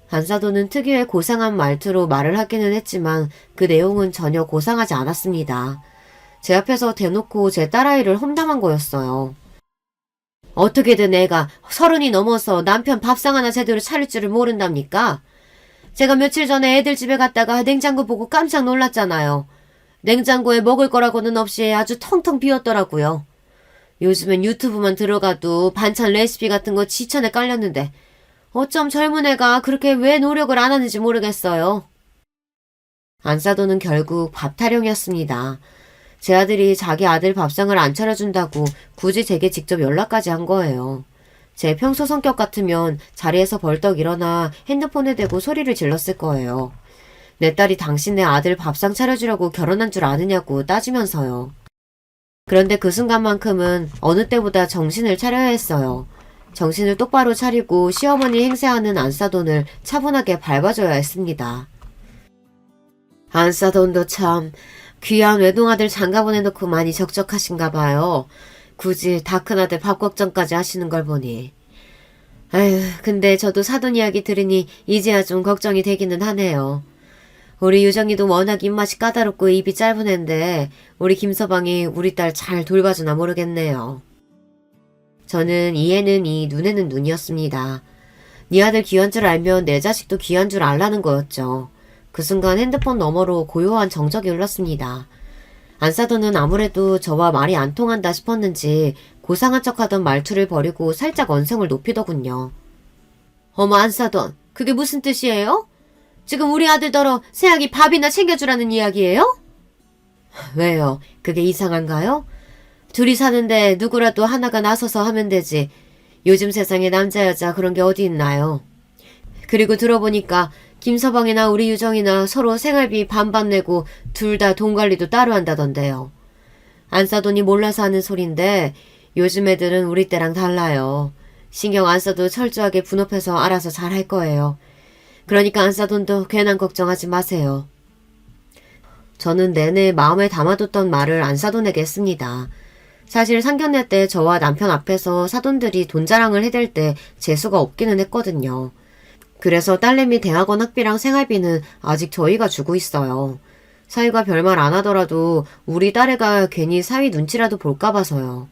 안사돈은 특유의 고상한 말투로 말을 하기는 했지만 그 내용은 전혀 고상하지 않았습니다. 제 앞에서 대놓고 제 딸아이를 험담한 거였어요. 어떻게든 애가 30이 넘어서 남편 밥상 하나 제대로 차릴 줄을 모른답니까? 제가 며칠 전에 애들 집에 갔다가 냉장고 보고 깜짝 놀랐잖아요. 냉장고에 먹을 거라고는 없이 아주 텅텅 비었더라고요. 요즘엔 유튜브만 들어가도 반찬 레시피 같은 거 지천에 깔렸는데 어쩜 젊은 애가 그렇게 왜 노력을 안 하는지 모르겠어요. 안사돈은 결국 밥 타령이었습니다. 제 아들이 자기 아들 밥상을 안 차려준다고 굳이 제게 직접 연락까지 한 거예요. 제 평소 성격 같으면 자리에서 벌떡 일어나 핸드폰에 대고 소리를 질렀을 거예요. 내 딸이 당신네 아들 밥상 차려주려고 결혼한 줄 아느냐고 따지면서요. 그런데 그 순간만큼은 어느 때보다 정신을 차려야 했어요. 정신을 똑바로 차리고 시어머니 행세하는 안사돈을 차분하게 밟아줘야 했습니다. 안사돈도 참 귀한 외동아들 장가 보내놓고 많이 적적하신가 봐요. 굳이 다 큰아들 밥 걱정까지 하시는 걸 보니. 아휴, 근데 저도 사돈 이야기 들으니 이제야 좀 걱정이 되기는 하네요. 우리 유정이도 워낙 입맛이 까다롭고 입이 짧은 앤데 우리 김서방이 우리 딸 잘 돌봐주나 모르겠네요. 저는 이에는 이, 눈에는 눈이었습니다. 네 아들 귀한 줄 알면 내 자식도 귀한 줄 알라는 거였죠. 그 순간 핸드폰 너머로 고요한 정적이 흘렀습니다. 안사돈은 아무래도 저와 말이 안 통한다 싶었는지 고상한 척하던 말투를 버리고 살짝 언성을 높이더군요. 어머 안사돈, 그게 무슨 뜻이에요? 지금 우리 아들더러 새아기 밥이나 챙겨주라는 이야기예요? 왜요? 그게 이상한가요? 둘이 사는데 누구라도 하나가 나서서 하면 되지. 요즘 세상에 남자 여자 그런 게 어디 있나요? 그리고 들어보니까 김서방이나 우리 유정이나 서로 생활비 반반 내고 둘 다 돈 관리도 따로 한다던데요. 안사돈이 몰라서 하는 소린데 요즘 애들은 우리 때랑 달라요. 신경 안 써도 철저하게 분업해서 알아서 잘 할 거예요. 그러니까 안사돈도 괜한 걱정하지 마세요. 저는 내내 마음에 담아뒀던 말을 안사돈에게 했습니다. 사실 상견례 때 저와 남편 앞에서 사돈들이 돈 자랑을 해댈 때 재수가 없기는 했거든요. 그래서 딸내미 대학원 학비랑 생활비는 아직 저희가 주고 있어요. 사위가 별말 안 하더라도 우리 딸애가 괜히 사위 눈치라도 볼까 봐서요.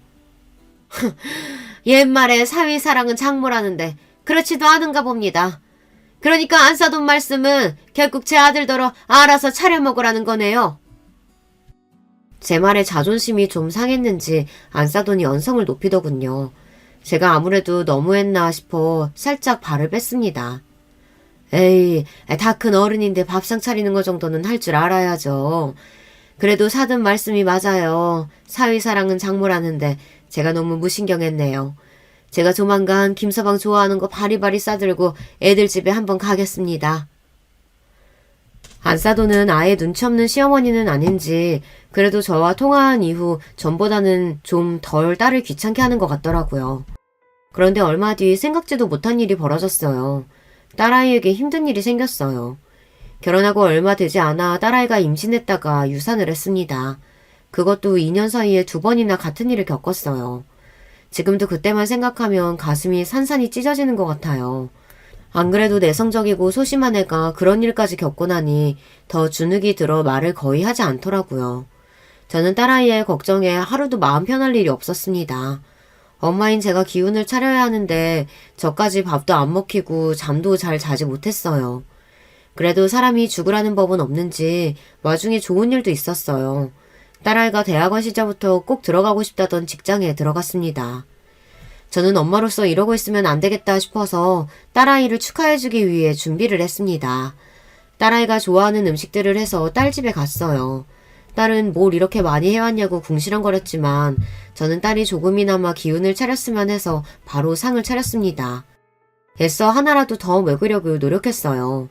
옛말에 사위 사랑은 장모라는데 그렇지도 않은가 봅니다. 그러니까 안사돈 말씀은 결국 제 아들더러 알아서 차려 먹으라는 거네요. 제 말에 자존심이 좀 상했는지 안사돈이 언성을 높이더군요. 제가 아무래도 너무했나 싶어 살짝 발을 뺐습니다. 에이, 다 큰 어른인데 밥상 차리는 거 정도는 할 줄 알아야죠. 그래도 사돈 말씀이 맞아요. 사위 사랑은 장모라는데 제가 너무 무신경했네요. 제가 조만간 김서방 좋아하는 거 바리바리 싸들고 애들 집에 한번 가겠습니다. 안사돈은 아예 눈치 없는 시어머니는 아닌지 그래도 저와 통화한 이후 전보다는 좀 덜 딸을 귀찮게 하는 것 같더라고요. 그런데 얼마 뒤 생각지도 못한 일이 벌어졌어요. 딸아이에게 힘든 일이 생겼어요. 결혼하고 얼마 되지 않아 딸아이가 임신했다가 유산을 했습니다. 그것도 2년 사이에 2번이나 같은 일을 겪었어요. 지금도 그때만 생각하면 가슴이 산산이 찢어지는 것 같아요. 안 그래도 내성적이고 소심한 애가 그런 일까지 겪고 나니 더 주눅이 들어 말을 거의 하지 않더라고요. 저는 딸아이의 걱정에 하루도 마음 편할 일이 없었습니다. 엄마인 제가 기운을 차려야 하는데 저까지 밥도 안 먹히고 잠도 잘 자지 못했어요. 그래도 사람이 죽으라는 법은 없는지 와중에 좋은 일도 있었어요. 딸아이가 대학원 시절부터 꼭 들어가고 싶다던 직장에 들어갔습니다. 저는 엄마로서 이러고 있으면 안 되겠다 싶어서 딸아이를 축하해주기 위해 준비를 했습니다. 딸아이가 좋아하는 음식들을 해서 딸 집에 갔어요. 딸은 뭘 이렇게 많이 해왔냐고 궁시렁거렸지만 저는 딸이 조금이나마 기운을 차렸으면 해서 바로 상을 차렸습니다. 애써 하나라도 더 먹으려고 노력했어요.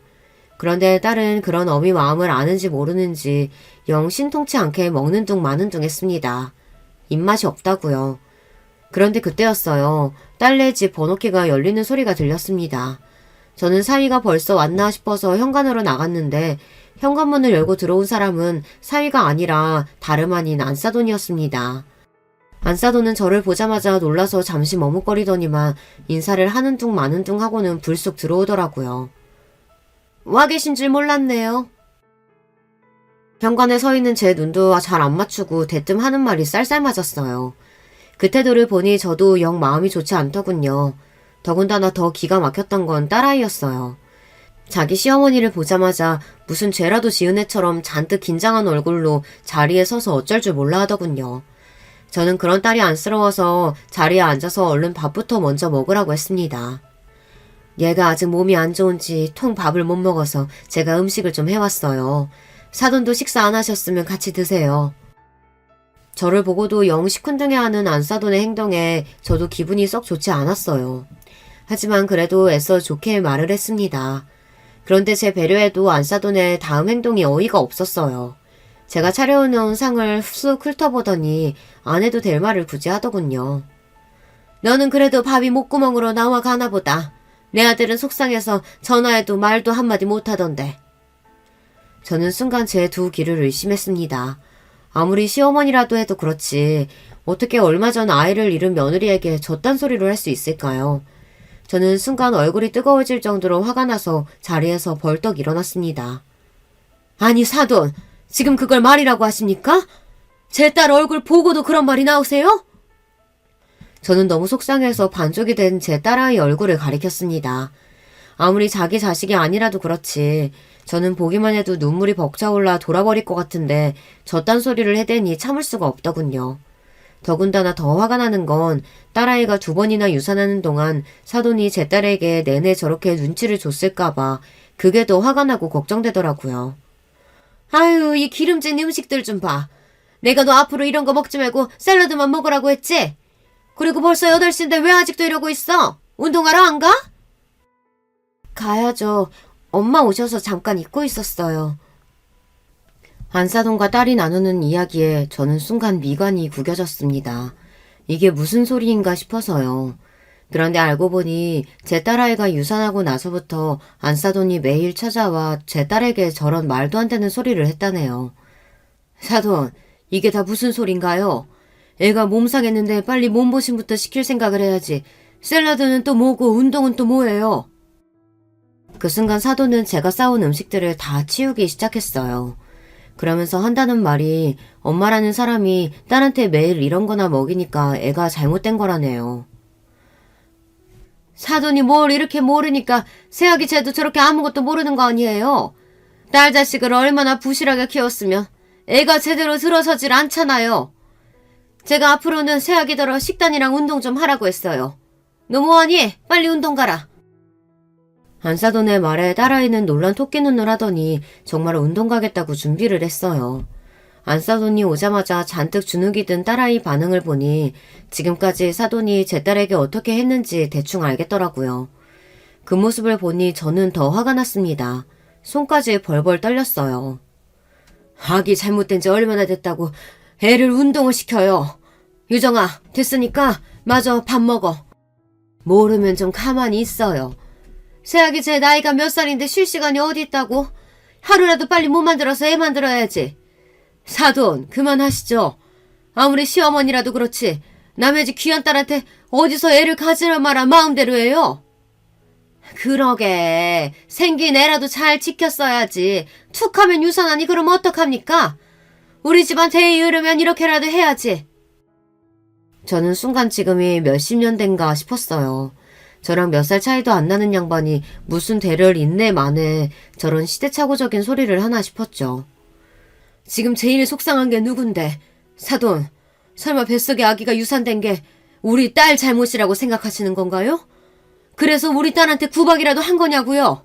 그런데 딸은 그런 어미 마음을 아는지 모르는지 영 신통치 않게 먹는 둥 마는 둥 했습니다. 입맛이 없다고요. 그런데 그때였어요. 딸네 집 번호키가 열리는 소리가 들렸습니다. 저는 사위가 벌써 왔나 싶어서 현관으로 나갔는데 현관문을 열고 들어온 사람은 사위가 아니라 다름 아닌 안사돈이었습니다. 안사돈은 저를 보자마자 놀라서 잠시 머뭇거리더니만 인사를 하는 둥 마는 둥 하고는 불쑥 들어오더라고요. 와 계신 줄 몰랐네요. 현관에 서 있는 제 눈도 잘 안 맞추고 대뜸 하는 말이 쌀쌀 맞았어요. 그 태도를 보니 저도 영 마음이 좋지 않더군요. 더군다나 더 기가 막혔던 건 딸아이였어요. 자기 시어머니를 보자마자 무슨 죄라도 지은 애처럼 잔뜩 긴장한 얼굴로 자리에 서서 어쩔 줄 몰라 하더군요. 저는 그런 딸이 안쓰러워서 자리에 앉아서 얼른 밥부터 먼저 먹으라고 했습니다. 얘가 아직 몸이 안 좋은지 통 밥을 못 먹어서 제가 음식을 좀 해왔어요. 사돈도 식사 안 하셨으면 같이 드세요. 저를 보고도 영 시큰둥해하는 안사돈의 행동에 저도 기분이 썩 좋지 않았어요. 하지만 그래도 애써 좋게 말을 했습니다. 그런데 제 배려에도 안사돈의 다음 행동이 어이가 없었어요. 제가 차려놓은 상을 쑥 훑어보더니 안 해도 될 말을 굳이 하더군요. 너는 그래도 밥이 목구멍으로 나와 가나 보다. 내 아들은 속상해서 전화해도 말도 한마디 못하던데. 저는 순간 제 두 귀를 의심했습니다. 아무리 시어머니라도 해도 그렇지 어떻게 얼마 전 아이를 잃은 며느리에게 저딴 소리를 할 수 있을까요? 저는 순간 얼굴이 뜨거워질 정도로 화가 나서 자리에서 벌떡 일어났습니다. 아니 사돈, 지금 그걸 말이라고 하십니까? 제 딸 얼굴 보고도 그런 말이 나오세요? 저는 너무 속상해서 반쪽이 된 제 딸아이 얼굴을 가리켰습니다. 아무리 자기 자식이 아니라도 그렇지 저는 보기만 해도 눈물이 벅차올라 돌아버릴 것 같은데 저딴 소리를 해대니 참을 수가 없더군요. 더군다나 더 화가 나는 건 딸아이가 2번이나 유산하는 동안 사돈이 제 딸에게 내내 저렇게 눈치를 줬을까봐 그게 더 화가 나고 걱정되더라고요. 아유, 이 기름진 음식들 좀 봐. 내가 너 앞으로 이런 거 먹지 말고 샐러드만 먹으라고 했지? 그리고 벌써 8시인데 왜 아직도 이러고 있어? 운동하러 안 가? 가야죠. 엄마 오셔서 잠깐 잊고 있었어요. 안사돈과 딸이 나누는 이야기에 저는 순간 미간이 구겨졌습니다. 이게 무슨 소리인가 싶어서요. 그런데 알고 보니 제 딸아이가 유산하고 나서부터 안사돈이 매일 찾아와 제 딸에게 저런 말도 안 되는 소리를 했다네요. 사돈, 이게 다 무슨 소린가요? 애가 몸 상했는데 빨리 몸보신부터 시킬 생각을 해야지. 샐러드는 또 뭐고 운동은 또 뭐예요? 그 순간 사돈은 제가 싸온 음식들을 다 치우기 시작했어요. 그러면서 한다는 말이 엄마라는 사람이 딸한테 매일 이런 거나 먹이니까 애가 잘못된 거라네요. 사돈이 뭘 이렇게 모르니까 새아기 쟤도 저렇게 아무것도 모르는 거 아니에요? 딸 자식을 얼마나 부실하게 키웠으면 애가 제대로 들어서질 않잖아요. 제가 앞으로는 새아기더러 식단이랑 운동 좀 하라고 했어요. 너 뭐하니? 빨리 운동 가라. 안사돈의 말에 딸아이는 놀란 토끼 눈을 하더니 정말 운동 가겠다고 준비를 했어요. 안사돈이 오자마자 잔뜩 주눅이 든 딸아이 반응을 보니 지금까지 사돈이 제 딸에게 어떻게 했는지 대충 알겠더라고요. 그 모습을 보니 저는 더 화가 났습니다. 손까지 벌벌 떨렸어요. 아기 잘못된 지 얼마나 됐다고 애를 운동을 시켜요. 유정아, 됐으니까 마저 밥 먹어. 모르면 좀 가만히 있어요. 새아기 제 나이가 몇 살인데 쉴 시간이 어디 있다고? 하루라도 빨리 못 만들어서 애 만들어야지. 사돈, 그만하시죠. 아무리 시어머니라도 그렇지 남의 집 귀한 딸한테 어디서 애를 가지라 마라 마음대로 해요. 그러게 생긴 애라도 잘 지켰어야지. 툭 하면 유산하니 그럼 어떡합니까? 우리 집안 대에 이르면 이렇게라도 해야지. 저는 순간 지금이 몇십 년 된가 싶었어요. 저랑 몇 살 차이도 안 나는 양반이 무슨 대를 인내 만에 저런 시대착오적인 소리를 하나 싶었죠. 지금 제일 속상한 게 누군데? 사돈, 설마 뱃속에 아기가 유산된 게 우리 딸 잘못이라고 생각하시는 건가요? 그래서 우리 딸한테 구박이라도 한 거냐고요?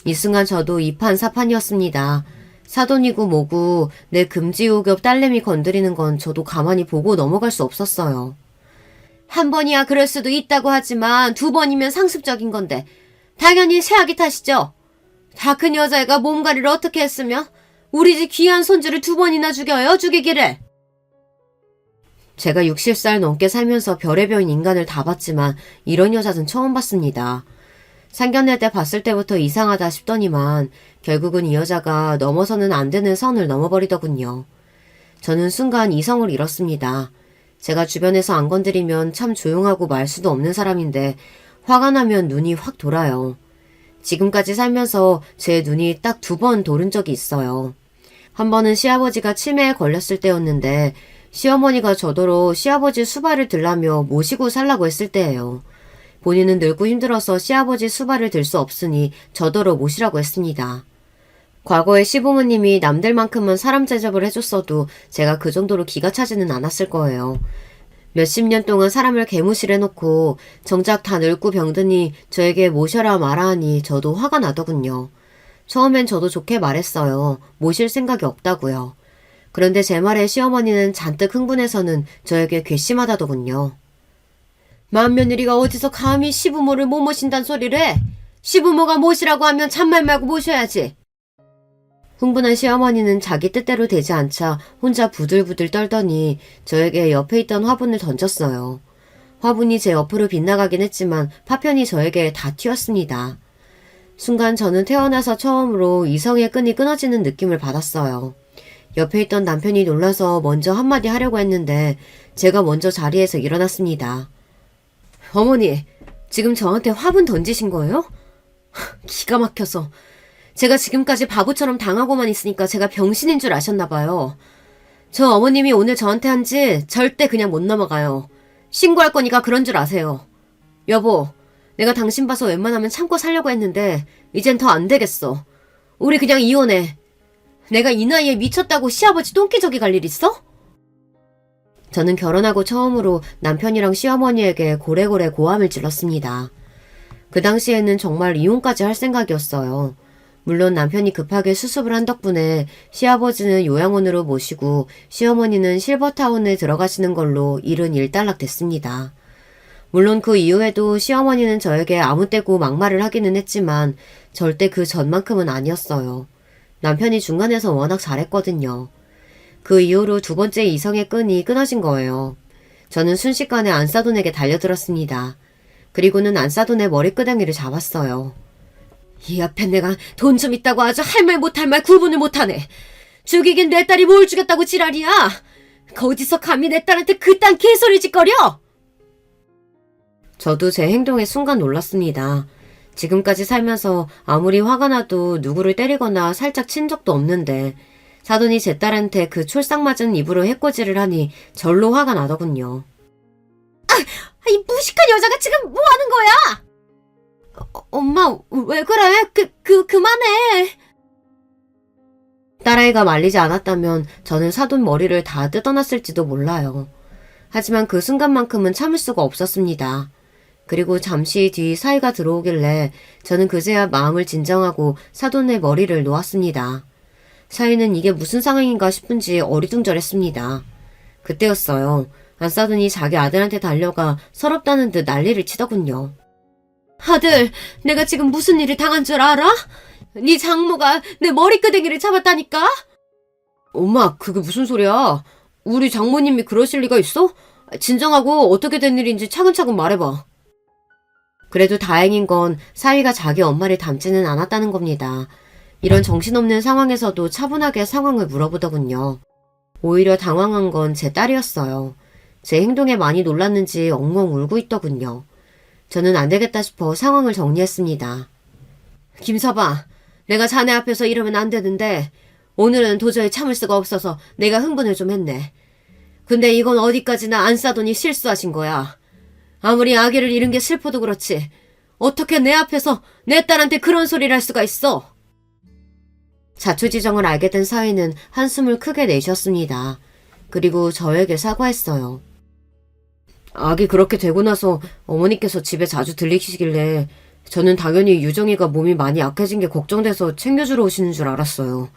이 순간 저도 이판사판이었습니다. 사돈이고 뭐고 내 금지우겹 딸내미 건드리는 건 저도 가만히 보고 넘어갈 수 없었어요. 한 번이야 그럴 수도 있다고 하지만 두 번이면 상습적인 건데 당연히 새아기 탓이죠. 다 큰 여자애가 몸가리를 어떻게 했으면 우리 집 귀한 손주를 두 번이나 죽여요, 죽이기를. 제가 60살 넘게 살면서 별의별 인간을 다 봤지만 이런 여자는 처음 봤습니다. 상견례 때 봤을 때부터 이상하다 싶더니만 결국은 이 여자가 넘어서는 안 되는 선을 넘어버리더군요. 저는 순간 이성을 잃었습니다. 제가 주변에서 안 건드리면 참 조용하고 말수도 없는 사람인데 화가 나면 눈이 확 돌아요. 지금까지 살면서 제 눈이 딱 2번 돌은 적이 있어요. 한 번은 시아버지가 치매에 걸렸을 때였는데 시어머니가 저더러 시아버지 수발을 들라며 모시고 살라고 했을 때예요. 본인은 늙고 힘들어서 시아버지 수발을 들 수 없으니 저더러 모시라고 했습니다. 과거에 시부모님이 남들만큼은 사람 대접을 해줬어도 제가 그 정도로 기가 차지는 않았을 거예요. 몇십 년 동안 사람을 개무실해놓고 정작 다 늙고 병드니 저에게 모셔라 마라 하니 저도 화가 나더군요. 처음엔 저도 좋게 말했어요. 모실 생각이 없다고요. 그런데 제 말에 시어머니는 잔뜩 흥분해서는 저에게 괘씸하다더군요. 맏며느리가 어디서 감히 시부모를 못 모신단 소리를 해? 시부모가 모시라고 하면 잔말 말고 모셔야지. 흥분한 시어머니는 자기 뜻대로 되지 않자 혼자 부들부들 떨더니 저에게 옆에 있던 화분을 던졌어요. 화분이 제 옆으로 빗나가긴 했지만 파편이 저에게 다 튀었습니다. 순간 저는 태어나서 처음으로 이성의 끈이 끊어지는 느낌을 받았어요. 옆에 있던 남편이 놀라서 먼저 한마디 하려고 했는데 제가 먼저 자리에서 일어났습니다. 어머니, 지금 저한테 화분 던지신 거예요? 기가 막혀서. 제가 지금까지 바보처럼 당하고만 있으니까 제가 병신인 줄 아셨나 봐요. 저 어머님이 오늘 저한테 한 짓 절대 그냥 못 넘어가요. 신고할 거니까 그런 줄 아세요. 여보, 내가 당신 봐서 웬만하면 참고 살려고 했는데 이젠 더 안 되겠어. 우리 그냥 이혼해. 내가 이 나이에 미쳤다고 시아버지 똥기저귀 갈 일 있어? 저는 결혼하고 처음으로 남편이랑 시어머니에게 고래고래 고함을 질렀습니다. 그 당시에는 정말 이혼까지 할 생각이었어요. 물론 남편이 급하게 수습을 한 덕분에 시아버지는 요양원으로 모시고 시어머니는 실버타운에 들어가시는 걸로 일은 일단락됐습니다. 물론 그 이후에도 시어머니는 저에게 아무 때고 막말을 하기는 했지만 절대 그 전만큼은 아니었어요. 남편이 중간에서 워낙 잘했거든요. 그 이후로 2번째 이성의 끈이 끊어진 거예요. 저는 순식간에 안사돈에게 달려들었습니다. 그리고는 안사돈의 머리끄댕이를 잡았어요. 이 앞에 내가 돈 좀 있다고 아주 할 말 못할 말 구분을 못하네. 죽이긴 내 딸이 뭘 죽였다고 지랄이야. 어디서 감히 내 딸한테 그딴 개소리 짓거려? 저도 제 행동에 순간 놀랐습니다. 지금까지 살면서 아무리 화가 나도 누구를 때리거나 살짝 친 적도 없는데 사돈이 제 딸한테 그 촐싹맞은 입으로 해코지를 하니 절로 화가 나더군요. 이 무식한 여자가 지금 뭐 하는 거야? 엄마, 왜 그래? 그만해. 딸아이가 말리지 않았다면 저는 사돈 머리를 다 뜯어놨을지도 몰라요. 하지만 그 순간만큼은 참을 수가 없었습니다. 그리고 잠시 뒤 사이가 들어오길래 저는 그제야 마음을 진정하고 사돈의 머리를 놓았습니다. 사이는 이게 무슨 상황인가 싶은지 어리둥절했습니다. 그때였어요. 안사돈이 자기 아들한테 달려가 서럽다는 듯 난리를 치더군요. 아들, 내가 지금 무슨 일을 당한 줄 알아? 네 장모가 내 머리끄댕이를 잡았다니까? 엄마, 그게 무슨 소리야? 우리 장모님이 그러실 리가 있어? 진정하고 어떻게 된 일인지 차근차근 말해봐. 그래도 다행인 건 사위가 자기 엄마를 닮지는 않았다는 겁니다. 이런 정신없는 상황에서도 차분하게 상황을 물어보더군요. 오히려 당황한 건 제 딸이었어요. 제 행동에 많이 놀랐는지 엉엉 울고 있더군요. 저는 안 되겠다 싶어 상황을 정리했습니다. 김서방, 내가 자네 앞에서 이러면 안 되는데 오늘은 도저히 참을 수가 없어서 내가 흥분을 좀 했네. 근데 이건 어디까지나 안사돈이 실수하신 거야. 아무리 아기를 잃은 게 슬퍼도 그렇지. 어떻게 내 앞에서 내 딸한테 그런 소리를 할 수가 있어? 자초지정을 알게 된 사위는 한숨을 크게 내쉬었습니다. 그리고 저에게 사과했어요. 아기 그렇게 되고 나서 어머니께서 집에 자주 들리시길래 저는 당연히 유정이가 몸이 많이 약해진 게 걱정돼서 챙겨주러 오시는 줄 알았어요.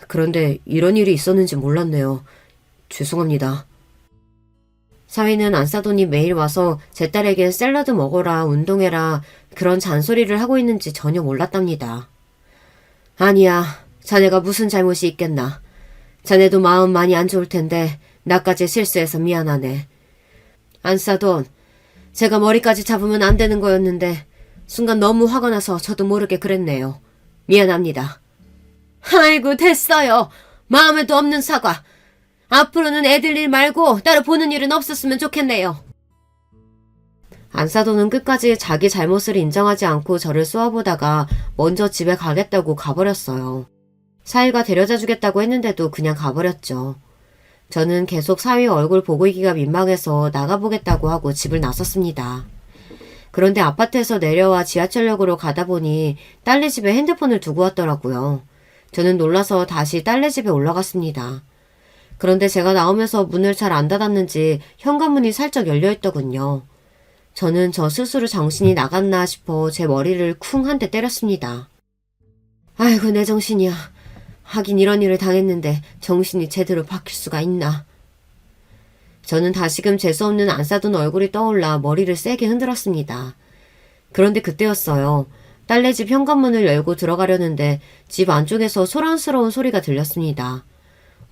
그런데 이런 일이 있었는지 몰랐네요. 죄송합니다. 사위는 안사돈이 매일 와서 제 딸에게 샐러드 먹어라, 운동해라 그런 잔소리를 하고 있는지 전혀 몰랐답니다. 아니야, 자네가 무슨 잘못이 있겠나. 자네도 마음 많이 안 좋을 텐데 나까지 실수해서 미안하네. 안사돈, 제가 머리까지 잡으면 안 되는 거였는데 순간 너무 화가 나서 저도 모르게 그랬네요. 미안합니다. 아이고 됐어요. 마음에도 없는 사과. 앞으로는 애들 일 말고 따로 보는 일은 없었으면 좋겠네요. 안사돈은 끝까지 자기 잘못을 인정하지 않고 저를 쏘아보다가 먼저 집에 가겠다고 가버렸어요. 사위가 데려다 주겠다고 했는데도 그냥 가버렸죠. 저는 계속 사위 얼굴 보고 있기가 민망해서 나가보겠다고 하고 집을 나섰습니다. 그런데 아파트에서 내려와 지하철역으로 가다 보니 딸네 집에 핸드폰을 두고 왔더라고요. 저는 놀라서 다시 딸네 집에 올라갔습니다. 그런데 제가 나오면서 문을 잘 안 닫았는지 현관문이 살짝 열려있더군요. 저는 저 스스로 정신이 나갔나 싶어 제 머리를 쿵 한 대 때렸습니다. 아이고 내 정신이야. 하긴 이런 일을 당했는데 정신이 제대로 바뀔 수가 있나. 저는 다시금 재수없는 안사돈 얼굴이 떠올라 머리를 세게 흔들었습니다. 그런데 그때였어요. 딸네 집 현관문을 열고 들어가려는데 집 안쪽에서 소란스러운 소리가 들렸습니다.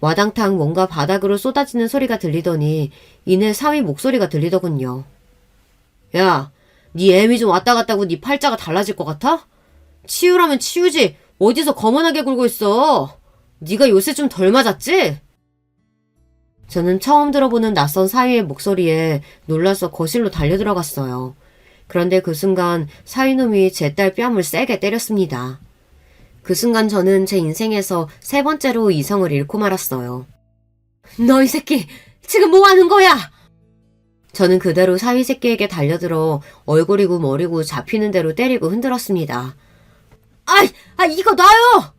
와당탕 뭔가 바닥으로 쏟아지는 소리가 들리더니 이내 사위 목소리가 들리더군요. 야, 네 애미 좀 왔다 갔다 하고 네 팔자가 달라질 것 같아? 치우라면 치우지 어디서 거만하게 굴고 있어. 네가 요새 좀 덜 맞았지? 저는 처음 들어보는 낯선 사위의 목소리에 놀라서 거실로 달려들어갔어요. 그런데 그 순간 사위놈이 제 딸 뺨을 세게 때렸습니다. 그 순간 저는 제 인생에서 3번째로 이성을 잃고 말았어요. 너 이 새끼 지금 뭐 하는 거야? 저는 그대로 사위 새끼에게 달려들어 얼굴이고 머리고 잡히는 대로 때리고 흔들었습니다. 이거 놔요!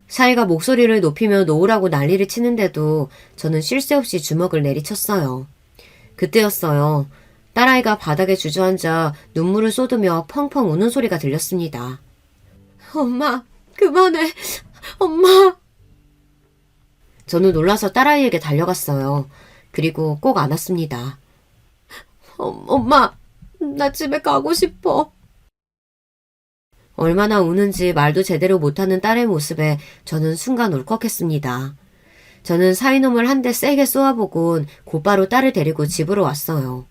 사위가 목소리를 높이며 놓으라고 난리를 치는데도 저는 쉴 새 없이 주먹을 내리쳤어요. 그때였어요. 딸아이가 바닥에 주저앉아 눈물을 쏟으며 펑펑 우는 소리가 들렸습니다. 엄마, 그만해. 엄마. 저는 놀라서 딸아이에게 달려갔어요. 그리고 꼭 안았습니다. 엄마, 나 집에 가고 싶어. 얼마나 우는지 말도 제대로 못하는 딸의 모습에 저는 순간 울컥했습니다. 저는 사위놈을 한 대 세게 쏘아보곤 곧바로 딸을 데리고 집으로 왔어요.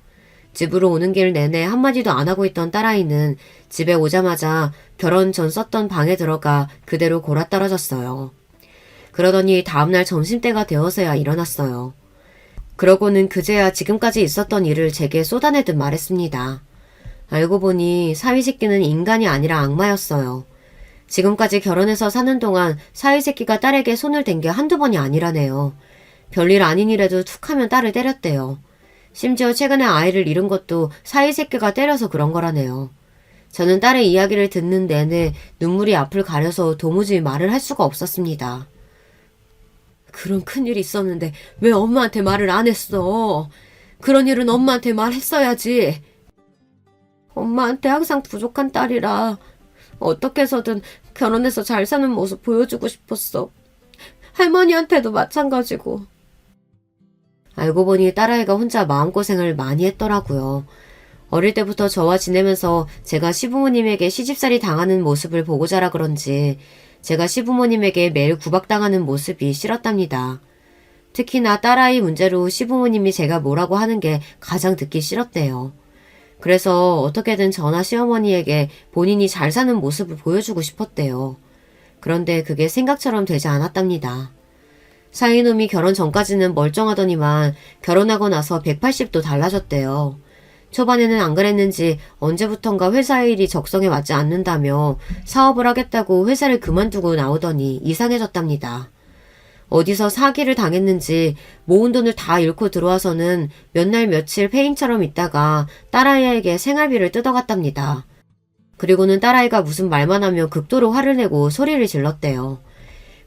집으로 오는 길 내내 한마디도 안 하고 있던 딸아이는 집에 오자마자 결혼 전 썼던 방에 들어가 그대로 골아떨어졌어요. 그러더니 다음날 점심때가 되어서야 일어났어요. 그러고는 그제야 지금까지 있었던 일을 제게 쏟아내듯 말했습니다. 알고 보니 사위새끼는 인간이 아니라 악마였어요. 지금까지 결혼해서 사는 동안 사위새끼가 딸에게 손을 댄 게 한두 번이 아니라네요. 별일 아닌 일에도 툭하면 딸을 때렸대요. 심지어 최근에 아이를 잃은 것도 사위새끼가 때려서 그런 거라네요. 저는 딸의 이야기를 듣는 내내 눈물이 앞을 가려서 도무지 말을 할 수가 없었습니다. 그런 큰일이 있었는데 왜 엄마한테 말을 안 했어? 그런 일은 엄마한테 말했어야지. 엄마한테 항상 부족한 딸이라 어떻게 해서든 결혼해서 잘 사는 모습 보여주고 싶었어. 할머니한테도 마찬가지고. 알고 보니 딸아이가 혼자 마음고생을 많이 했더라고요. 어릴 때부터 저와 지내면서 제가 시부모님에게 시집살이 당하는 모습을 보고 자라 그런지 제가 시부모님에게 매일 구박당하는 모습이 싫었답니다. 특히나 딸아이 문제로 시부모님이 제가 뭐라고 하는 게 가장 듣기 싫었대요. 그래서 어떻게든 저나 시어머니에게 본인이 잘 사는 모습을 보여주고 싶었대요. 그런데 그게 생각처럼 되지 않았답니다. 사위놈이 결혼 전까지는 멀쩡하더니만 결혼하고 나서 180도 달라졌대요. 초반에는 안 그랬는지 언제부턴가 회사 일이 적성에 맞지 않는다며 사업을 하겠다고 회사를 그만두고 나오더니 이상해졌답니다. 어디서 사기를 당했는지 모은 돈을 다 잃고 들어와서는 몇 날 며칠 폐인처럼 있다가 딸아이에게 생활비를 뜯어갔답니다. 그리고는 딸아이가 무슨 말만 하면 극도로 화를 내고 소리를 질렀대요.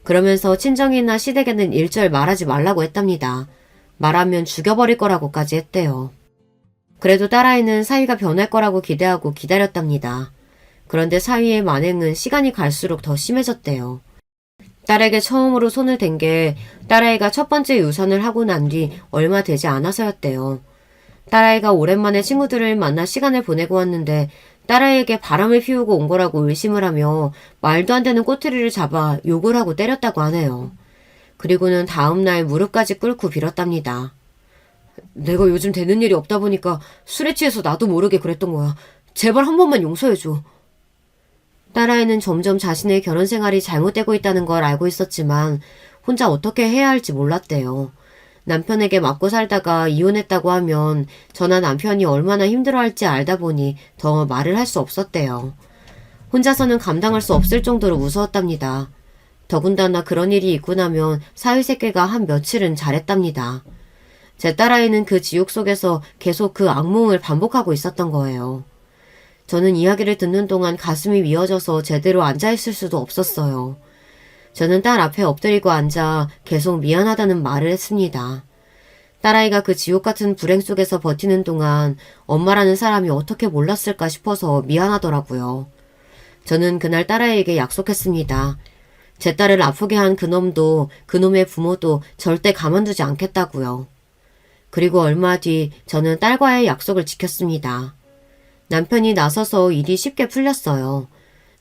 그러면서 친정이나 시댁에는 일절 말하지 말라고 했답니다. 말하면 죽여버릴 거라고까지 했대요. 그래도 딸아이는 사위가 변할 거라고 기대하고 기다렸답니다. 그런데 사위의 만행은 시간이 갈수록 더 심해졌대요. 딸에게 처음으로 손을 댄 게 딸아이가 첫 번째 유산을 하고 난 뒤 얼마 되지 않아서였대요. 딸아이가 오랜만에 친구들을 만나 시간을 보내고 왔는데 딸아이에게 바람을 피우고 온 거라고 의심을 하며 말도 안 되는 꼬투리를 잡아 욕을 하고 때렸다고 하네요. 그리고는 다음날 무릎까지 꿇고 빌었답니다. 내가 요즘 되는 일이 없다 보니까 술에 취해서 나도 모르게 그랬던 거야. 제발 한 번만 용서해줘. 딸아이는 점점 자신의 결혼 생활이 잘못되고 있다는 걸 알고 있었지만 혼자 어떻게 해야 할지 몰랐대요. 남편에게 맞고 살다가 이혼했다고 하면 저나 남편이 얼마나 힘들어할지 알다 보니 더 말을 할 수 없었대요. 혼자서는 감당할 수 없을 정도로 무서웠답니다. 더군다나 그런 일이 있고 나면 사위새끼가 한 며칠은 잘했답니다. 제 딸아이는 그 지옥 속에서 계속 그 악몽을 반복하고 있었던 거예요. 저는 이야기를 듣는 동안 가슴이 미어져서 제대로 앉아있을 수도 없었어요. 저는 딸 앞에 엎드리고 앉아 계속 미안하다는 말을 했습니다. 딸아이가 그 지옥 같은 불행 속에서 버티는 동안 엄마라는 사람이 어떻게 몰랐을까 싶어서 미안하더라고요. 저는 그날 딸아이에게 약속했습니다. 제 딸을 아프게 한 그놈도 그놈의 부모도 절대 가만두지 않겠다고요. 그리고 얼마 뒤 저는 딸과의 약속을 지켰습니다. 남편이 나서서 일이 쉽게 풀렸어요.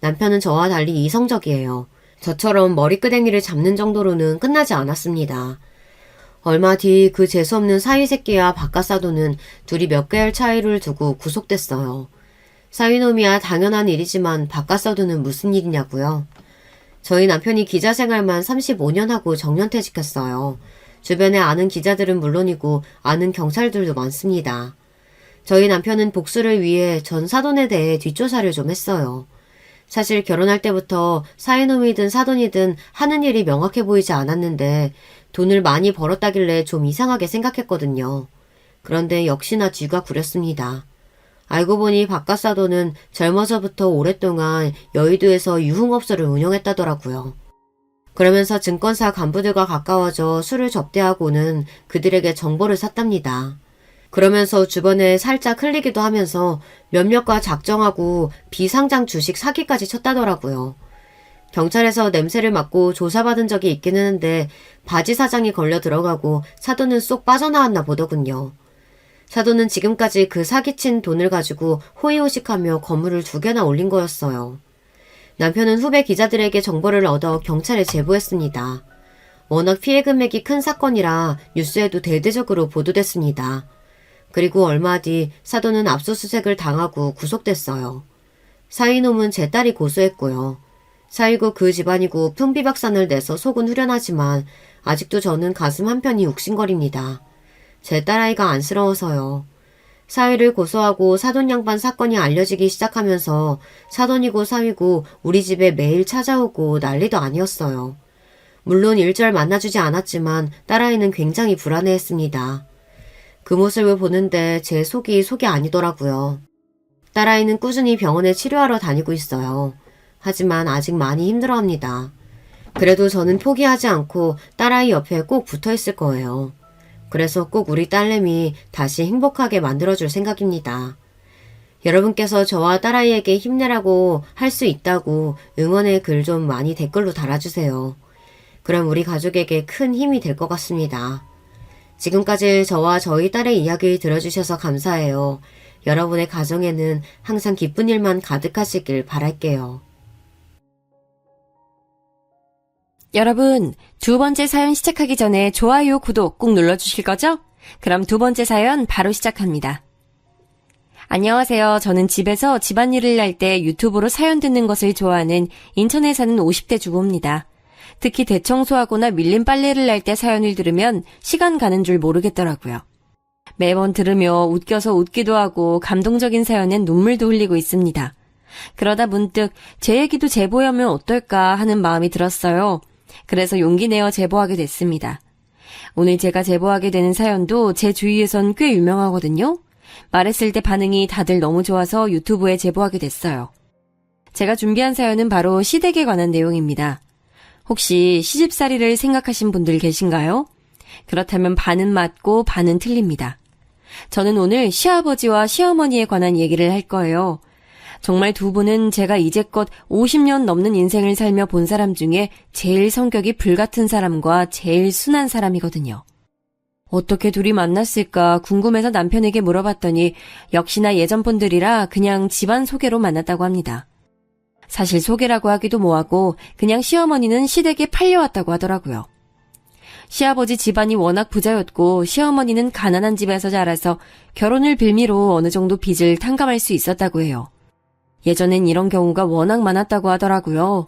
남편은 저와 달리 이성적이에요. 저처럼 머리끄댕이를 잡는 정도로는 끝나지 않았습니다. 얼마 뒤 그 재수없는 사위새끼와 바깥사도는 둘이 몇 개월 차이를 두고 구속됐어요. 사위놈이야 당연한 일이지만 바깥사도는 무슨 일이냐고요. 저희 남편이 기자 생활만 35년 하고 정년퇴직했어요. 주변에 아는 기자들은 물론이고 아는 경찰들도 많습니다. 저희 남편은 복수를 위해 전 사돈에 대해 뒷조사를 좀 했어요. 사실 결혼할 때부터 사위놈이든 사돈이든 하는 일이 명확해 보이지 않았는데 돈을 많이 벌었다길래 좀 이상하게 생각했거든요. 그런데 역시나 뒤가 구렸습니다. 알고 보니 바깥사돈은 젊어서부터 오랫동안 여의도에서 유흥업소를 운영했다더라고요. 그러면서 증권사 간부들과 가까워져 술을 접대하고는 그들에게 정보를 샀답니다. 그러면서 주변에 살짝 흘리기도 하면서 몇몇과 작정하고 비상장 주식 사기까지 쳤다더라고요. 경찰에서 냄새를 맡고 조사받은 적이 있기는 한데 바지 사장이 걸려 들어가고 사돈은 쏙 빠져나왔나 보더군요. 사돈은 지금까지 그 사기친 돈을 가지고 호의호식하며 건물을 2개나 올린 거였어요. 남편은 후배 기자들에게 정보를 얻어 경찰에 제보했습니다. 워낙 피해 금액이 큰 사건이라 뉴스에도 대대적으로 보도됐습니다. 그리고 얼마 뒤 사돈은 압수수색을 당하고 구속됐어요. 사위놈은 제 딸이 고소했고요. 사위고 그 집안이고 풍비박산을 내서 속은 후련하지만 아직도 저는 가슴 한편이 욱신거립니다. 제 딸아이가 안쓰러워서요. 사위를 고소하고 사돈 양반 사건이 알려지기 시작하면서 사돈이고 사위고 우리 집에 매일 찾아오고 난리도 아니었어요. 물론 일절 만나주지 않았지만 딸아이는 굉장히 불안해했습니다. 그 모습을 보는데 제 속이 아니더라고요. 딸아이는 꾸준히 병원에 치료하러 다니고 있어요. 하지만 아직 많이 힘들어합니다. 그래도 저는 포기하지 않고 딸아이 옆에 꼭 붙어있을 거예요. 그래서 꼭 우리 딸내미 다시 행복하게 만들어줄 생각입니다. 여러분께서 저와 딸아이에게 힘내라고 할 수 있다고 응원의 글 좀 많이 댓글로 달아주세요. 그럼 우리 가족에게 큰 힘이 될 것 같습니다. 지금까지 저와 저희 딸의 이야기 들어주셔서 감사해요. 여러분의 가정에는 항상 기쁜 일만 가득하시길 바랄게요. 여러분, 2번째 사연 시작하기 전에 좋아요, 구독 꼭 눌러주실 거죠? 그럼 2번째 사연 바로 시작합니다. 안녕하세요. 저는 집에서 집안일을 할 때 유튜브로 사연 듣는 것을 좋아하는 인천에 사는 50대 주부입니다. 특히 대청소하거나 밀린 빨래를 할 때 사연을 들으면 시간 가는 줄 모르겠더라고요. 매번 들으며 웃겨서 웃기도 하고 감동적인 사연엔 눈물도 흘리고 있습니다. 그러다 문득 제 얘기도 제보하면 어떨까 하는 마음이 들었어요. 그래서 용기 내어 제보하게 됐습니다. 오늘 제가 제보하게 되는 사연도 제 주위에선 꽤 유명하거든요. 말했을 때 반응이 다들 너무 좋아서 유튜브에 제보하게 됐어요. 제가 준비한 사연은 바로 시댁에 관한 내용입니다. 혹시 시집살이를 생각하신 분들 계신가요? 그렇다면 반은 맞고 반은 틀립니다. 저는 오늘 시아버지와 시어머니에 관한 얘기를 할 거예요. 정말 두 분은 제가 이제껏 50년 넘는 인생을 살며 본 사람 중에 제일 성격이 불같은 사람과 제일 순한 사람이거든요. 어떻게 둘이 만났을까 궁금해서 남편에게 물어봤더니 역시나 예전 분들이라 그냥 집안 소개로 만났다고 합니다. 사실 소개라고 하기도 뭐하고 그냥 시어머니는 시댁에 팔려왔다고 하더라고요. 시아버지 집안이 워낙 부자였고 시어머니는 가난한 집에서 자라서 결혼을 빌미로 어느 정도 빚을 탕감할 수 있었다고 해요. 예전엔 이런 경우가 워낙 많았다고 하더라고요.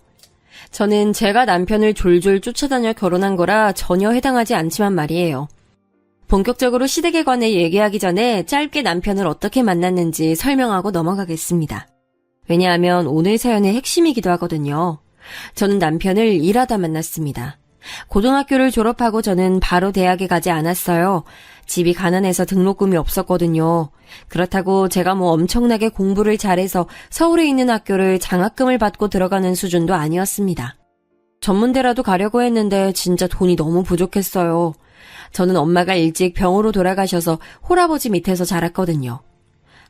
저는 제가 남편을 졸졸 쫓아다녀 결혼한 거라 전혀 해당하지 않지만 말이에요. 본격적으로 시댁에 관해 얘기하기 전에 짧게 남편을 어떻게 만났는지 설명하고 넘어가겠습니다. 왜냐하면 오늘 사연의 핵심이기도 하거든요. 저는 남편을 일하다 만났습니다. 고등학교를 졸업하고 저는 바로 대학에 가지 않았어요. 집이 가난해서 등록금이 없었거든요. 그렇다고 제가 뭐 엄청나게 공부를 잘해서 서울에 있는 학교를 장학금을 받고 들어가는 수준도 아니었습니다. 전문대라도 가려고 했는데 진짜 돈이 너무 부족했어요. 저는 엄마가 일찍 병으로 돌아가셔서 홀아버지 밑에서 자랐거든요.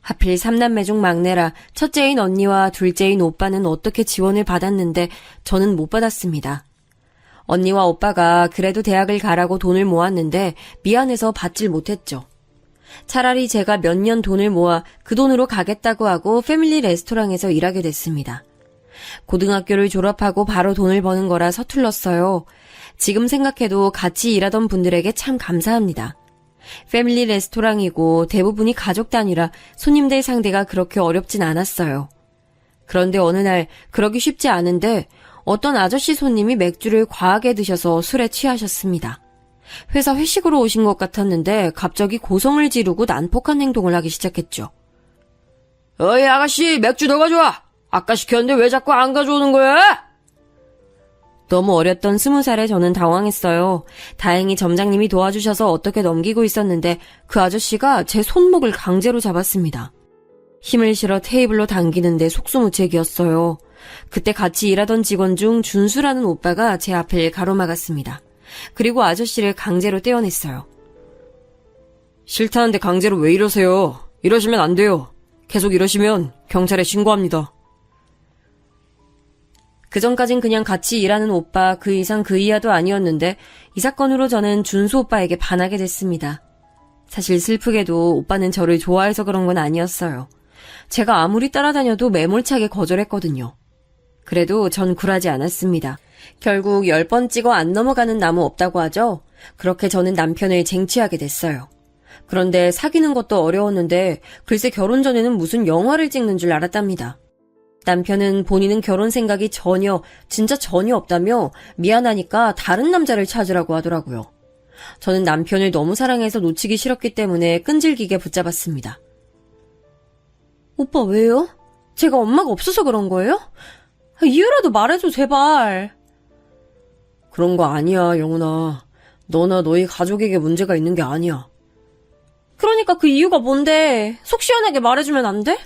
하필 3남매 중 막내라 첫째인 언니와 둘째인 오빠는 어떻게 지원을 받았는데 저는 못 받았습니다. 언니와 오빠가 그래도 대학을 가라고 돈을 모았는데 미안해서 받질 못했죠. 차라리 제가 몇 년 돈을 모아 그 돈으로 가겠다고 하고 패밀리 레스토랑에서 일하게 됐습니다. 고등학교를 졸업하고 바로 돈을 버는 거라 서툴렀어요. 지금 생각해도 같이 일하던 분들에게 참 감사합니다. 패밀리 레스토랑이고 대부분이 가족 단위라 손님들 상대가 그렇게 어렵진 않았어요. 그런데 어느 날 그러기 쉽지 않은데 어떤 아저씨 손님이 맥주를 과하게 드셔서 술에 취하셨습니다. 회사 회식으로 오신 것 같았는데 갑자기 고성을 지르고 난폭한 행동을 하기 시작했죠. 어이 아가씨 맥주 더 가져와. 아까 시켰는데 왜 자꾸 안 가져오는 거야? 너무 어렸던 20살에 저는 당황했어요. 다행히 점장님이 도와주셔서 어떻게 넘기고 있었는데 그 아저씨가 제 손목을 강제로 잡았습니다. 힘을 실어 테이블로 당기는데 속수무책이었어요. 그때 같이 일하던 직원 중 준수라는 오빠가 제 앞을 가로막았습니다. 그리고 아저씨를 강제로 떼어냈어요. 싫다는데 강제로 왜 이러세요? 이러시면 안 돼요. 계속 이러시면 경찰에 신고합니다. 그전까진 그냥 같이 일하는 오빠 그 이상 그 이하도 아니었는데 이 사건으로 저는 준수 오빠에게 반하게 됐습니다. 사실 슬프게도 오빠는 저를 좋아해서 그런 건 아니었어요. 제가 아무리 따라다녀도 매몰차게 거절했거든요. 그래도 전 굴하지 않았습니다. 결국 10번 찍어 안 넘어가는 나무 없다고 하죠. 그렇게 저는 남편을 쟁취하게 됐어요. 그런데 사귀는 것도 어려웠는데 글쎄 결혼 전에는 무슨 영화를 찍는 줄 알았답니다. 남편은 본인은 결혼 생각이 진짜 전혀 없다며 미안하니까 다른 남자를 찾으라고 하더라고요. 저는 남편을 너무 사랑해서 놓치기 싫었기 때문에 끈질기게 붙잡았습니다. 오빠 왜요? 제가 엄마가 없어서 그런 거예요? 이유라도 말해줘 제발. 그런 거 아니야 영훈아. 너나 너희 가족에게 문제가 있는 게 아니야. 그러니까 그 이유가 뭔데? 속 시원하게 말해주면 안 돼?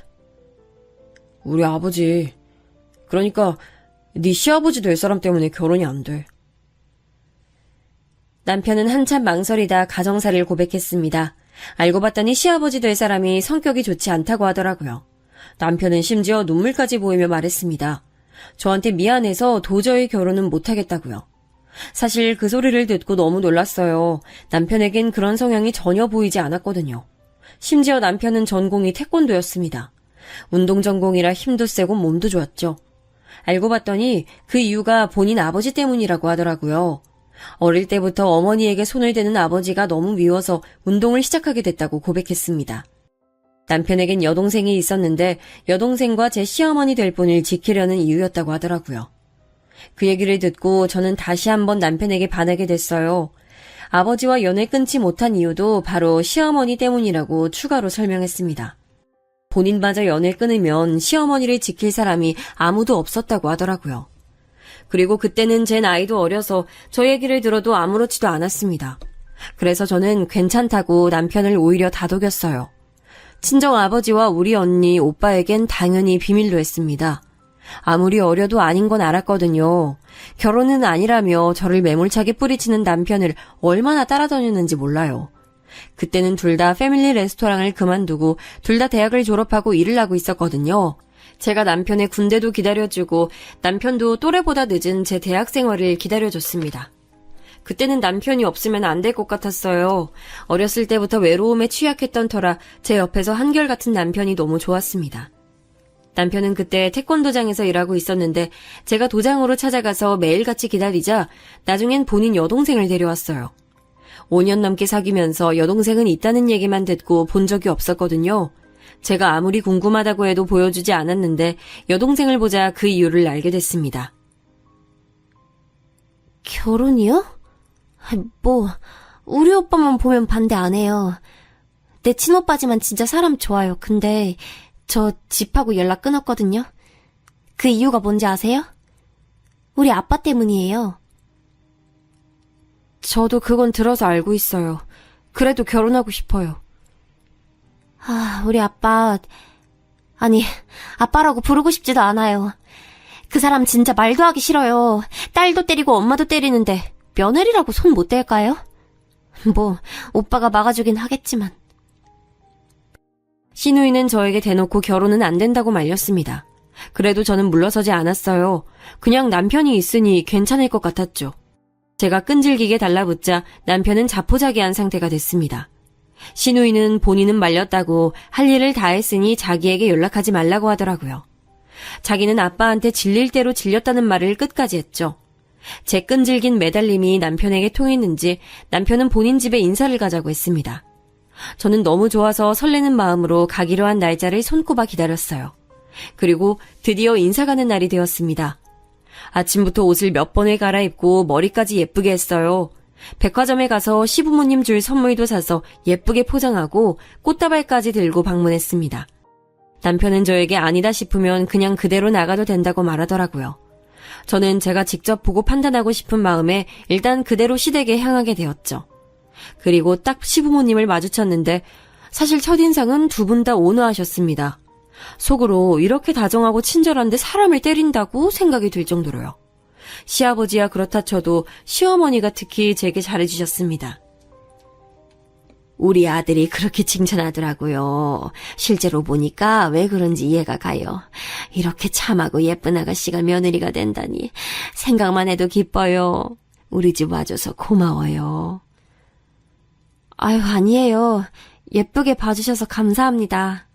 우리 아버지. 그러니까 네 시아버지 될 사람 때문에 결혼이 안 돼. 남편은 한참 망설이다 가정사를 고백했습니다. 알고 봤더니 시아버지 될 사람이 성격이 좋지 않다고 하더라고요. 남편은 심지어 눈물까지 보이며 말했습니다. 저한테 미안해서 도저히 결혼은 못하겠다고요. 사실 그 소리를 듣고 너무 놀랐어요. 남편에겐 그런 성향이 전혀 보이지 않았거든요. 심지어 남편은 전공이 태권도였습니다. 운동 전공이라 힘도 세고 몸도 좋았죠. 알고 봤더니 그 이유가 본인 아버지 때문이라고 하더라고요. 어릴 때부터 어머니에게 손을 대는 아버지가 너무 미워서 운동을 시작하게 됐다고 고백했습니다. 남편에겐 여동생이 있었는데 여동생과 제 시어머니 될 분을 지키려는 이유였다고 하더라고요. 그 얘기를 듣고 저는 다시 한번 남편에게 반하게 됐어요. 아버지와 연을 끊지 못한 이유도 바로 시어머니 때문이라고 추가로 설명했습니다. 본인마저 연을 끊으면 시어머니를 지킬 사람이 아무도 없었다고 하더라고요. 그리고 그때는 제 나이도 어려서 저 얘기를 들어도 아무렇지도 않았습니다. 그래서 저는 괜찮다고 남편을 오히려 다독였어요. 친정 아버지와 우리 언니, 오빠에겐 당연히 비밀로 했습니다. 아무리 어려도 아닌 건 알았거든요. 결혼은 아니라며 저를 매몰차게 뿌리치는 남편을 얼마나 따라다녔는지 몰라요. 그때는 둘 다 패밀리 레스토랑을 그만두고 둘 다 대학을 졸업하고 일을 하고 있었거든요. 제가 남편의 군대도 기다려주고 남편도 또래보다 늦은 제 대학 생활을 기다려줬습니다. 그때는 남편이 없으면 안 될 것 같았어요. 어렸을 때부터 외로움에 취약했던 터라 제 옆에서 한결같은 남편이 너무 좋았습니다. 남편은 그때 태권도장에서 일하고 있었는데 제가 도장으로 찾아가서 매일같이 기다리자 나중엔 본인 여동생을 데려왔어요. 5년 넘게 사귀면서 여동생은 있다는 얘기만 듣고 본 적이 없었거든요. 제가 아무리 궁금하다고 해도 보여주지 않았는데 여동생을 보자 그 이유를 알게 됐습니다. 결혼이요? 우리 오빠만 보면 반대 안 해요. 내 친오빠지만 진짜 사람 좋아요. 근데 저 집하고 연락 끊었거든요. 그 이유가 뭔지 아세요? 우리 아빠 때문이에요. 저도 그건 들어서 알고 있어요. 그래도 결혼하고 싶어요. 우리 아빠, 아니, 아빠라고 부르고 싶지도 않아요. 그 사람 진짜 말도 하기 싫어요. 딸도 때리고 엄마도 때리는데 며느리라고 손 못 댈까요? 오빠가 막아주긴 하겠지만. 시누이는 저에게 대놓고 결혼은 안 된다고 말렸습니다. 그래도 저는 물러서지 않았어요. 그냥 남편이 있으니 괜찮을 것 같았죠. 제가 끈질기게 달라붙자 남편은 자포자기한 상태가 됐습니다. 시누이는 본인은 말렸다고 할 일을 다 했으니 자기에게 연락하지 말라고 하더라고요. 자기는 아빠한테 질릴 대로 질렸다는 말을 끝까지 했죠. 제 끈질긴 매달림이 남편에게 통했는지 남편은 본인 집에 인사를 가자고 했습니다. 저는 너무 좋아서 설레는 마음으로 가기로 한 날짜를 손꼽아 기다렸어요. 그리고 드디어 인사 가는 날이 되었습니다. 아침부터 옷을 몇 번을 갈아입고 머리까지 예쁘게 했어요. 백화점에 가서 시부모님 줄 선물도 사서 예쁘게 포장하고 꽃다발까지 들고 방문했습니다. 남편은 저에게 아니다 싶으면 그냥 그대로 나가도 된다고 말하더라고요. 저는 제가 직접 보고 판단하고 싶은 마음에 일단 그대로 시댁에 향하게 되었죠. 그리고 딱 시부모님을 마주쳤는데 사실 첫인상은 두 분 다 온화하셨습니다. 속으로 이렇게 다정하고 친절한데 사람을 때린다고 생각이 들 정도로요. 시아버지야 그렇다 쳐도 시어머니가 특히 제게 잘해주셨습니다. 우리 아들이 그렇게 칭찬하더라고요. 실제로 보니까 왜 그런지 이해가 가요. 이렇게 참하고 예쁜 아가씨가 며느리가 된다니 생각만 해도 기뻐요. 우리 집 와줘서 고마워요. 아니에요. 예쁘게 봐주셔서 감사합니다.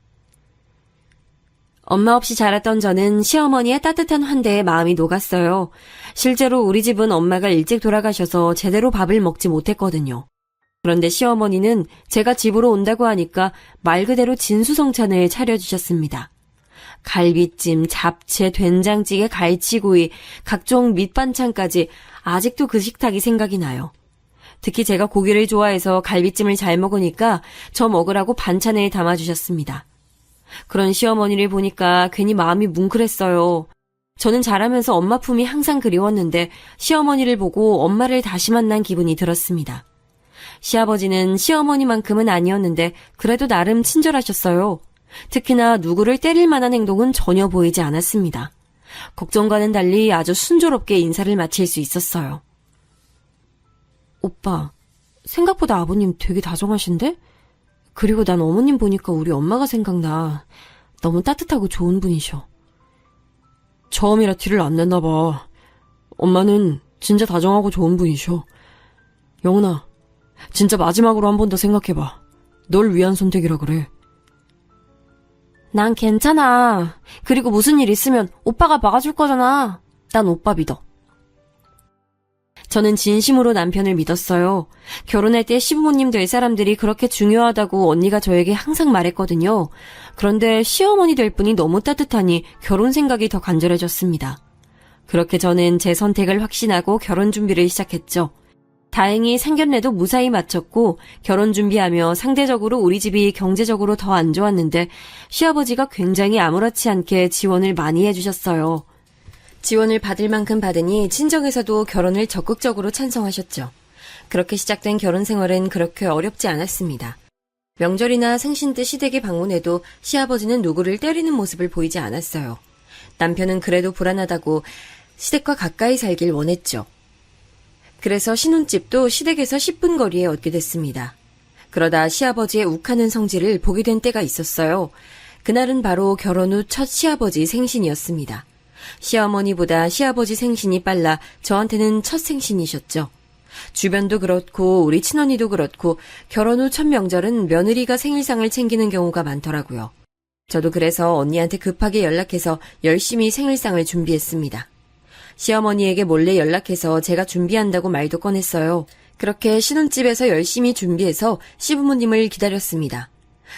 엄마 없이 자랐던 저는 시어머니의 따뜻한 환대에 마음이 녹았어요. 실제로 우리 집은 엄마가 일찍 돌아가셔서 제대로 밥을 먹지 못했거든요. 그런데 시어머니는 제가 집으로 온다고 하니까 말 그대로 진수성찬을 차려주셨습니다. 갈비찜, 잡채, 된장찌개, 갈치구이, 각종 밑반찬까지 아직도 그 식탁이 생각이 나요. 특히 제가 고기를 좋아해서 갈비찜을 잘 먹으니까 저 먹으라고 반찬을 담아주셨습니다. 그런 시어머니를 보니까 괜히 마음이 뭉클했어요. 저는 자라면서 엄마 품이 항상 그리웠는데 시어머니를 보고 엄마를 다시 만난 기분이 들었습니다. 시아버지는 시어머니만큼은 아니었는데 그래도 나름 친절하셨어요. 특히나 누구를 때릴 만한 행동은 전혀 보이지 않았습니다. 걱정과는 달리 아주 순조롭게 인사를 마칠 수 있었어요. 오빠, 생각보다 아버님 되게 다정하신데? 그리고 난 어머님 보니까 우리 엄마가 생각나. 너무 따뜻하고 좋은 분이셔. 처음이라 티를 안 냈나 봐. 엄마는 진짜 다정하고 좋은 분이셔. 영은아, 진짜 마지막으로 한 번 더 생각해봐. 널 위한 선택이라 그래. 난 괜찮아. 그리고 무슨 일 있으면 오빠가 막아줄 거잖아. 난 오빠 믿어. 저는 진심으로 남편을 믿었어요. 결혼할 때 시부모님 될 사람들이 그렇게 중요하다고 언니가 저에게 항상 말했거든요. 그런데 시어머니 될 분이 너무 따뜻하니 결혼 생각이 더 간절해졌습니다. 그렇게 저는 제 선택을 확신하고 결혼 준비를 시작했죠. 다행히 상견례도 무사히 마쳤고 결혼 준비하며 상대적으로 우리 집이 경제적으로 더 안 좋았는데 시아버지가 굉장히 아무렇지 않게 지원을 많이 해주셨어요. 지원을 받을 만큼 받으니 친정에서도 결혼을 적극적으로 찬성하셨죠. 그렇게 시작된 결혼 생활은 그렇게 어렵지 않았습니다. 명절이나 생신 때 시댁에 방문해도 시아버지는 누구를 때리는 모습을 보이지 않았어요. 남편은 그래도 불안하다고 시댁과 가까이 살길 원했죠. 그래서 신혼집도 시댁에서 10분 거리에 얻게 됐습니다. 그러다 시아버지의 욱하는 성질을 보게 된 때가 있었어요. 그날은 바로 결혼 후 첫 시아버지 생신이었습니다. 시어머니보다 시아버지 생신이 빨라 저한테는 첫 생신이셨죠. 주변도 그렇고 우리 친언니도 그렇고 결혼 후 첫 명절은 며느리가 생일상을 챙기는 경우가 많더라고요. 저도 그래서 언니한테 급하게 연락해서 열심히 생일상을 준비했습니다. 시어머니에게 몰래 연락해서 제가 준비한다고 말도 꺼냈어요. 그렇게 신혼집에서 열심히 준비해서 시부모님을 기다렸습니다.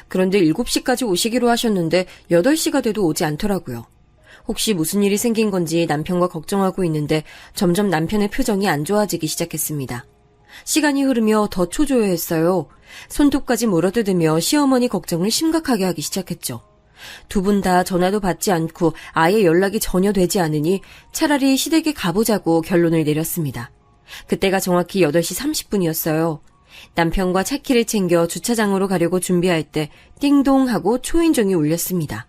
그런데 7시까지 오시기로 하셨는데 8시가 돼도 오지 않더라고요. 혹시 무슨 일이 생긴 건지 남편과 걱정하고 있는데 점점 남편의 표정이 안 좋아지기 시작했습니다. 시간이 흐르며 더 초조해했어요. 손톱까지 물어뜯으며 시어머니 걱정을 심각하게 하기 시작했죠. 두 분 다 전화도 받지 않고 아예 연락이 전혀 되지 않으니 차라리 시댁에 가보자고 결론을 내렸습니다. 그때가 정확히 8시 30분이었어요. 남편과 차키를 챙겨 주차장으로 가려고 준비할 때 띵동 하고 초인종이 울렸습니다.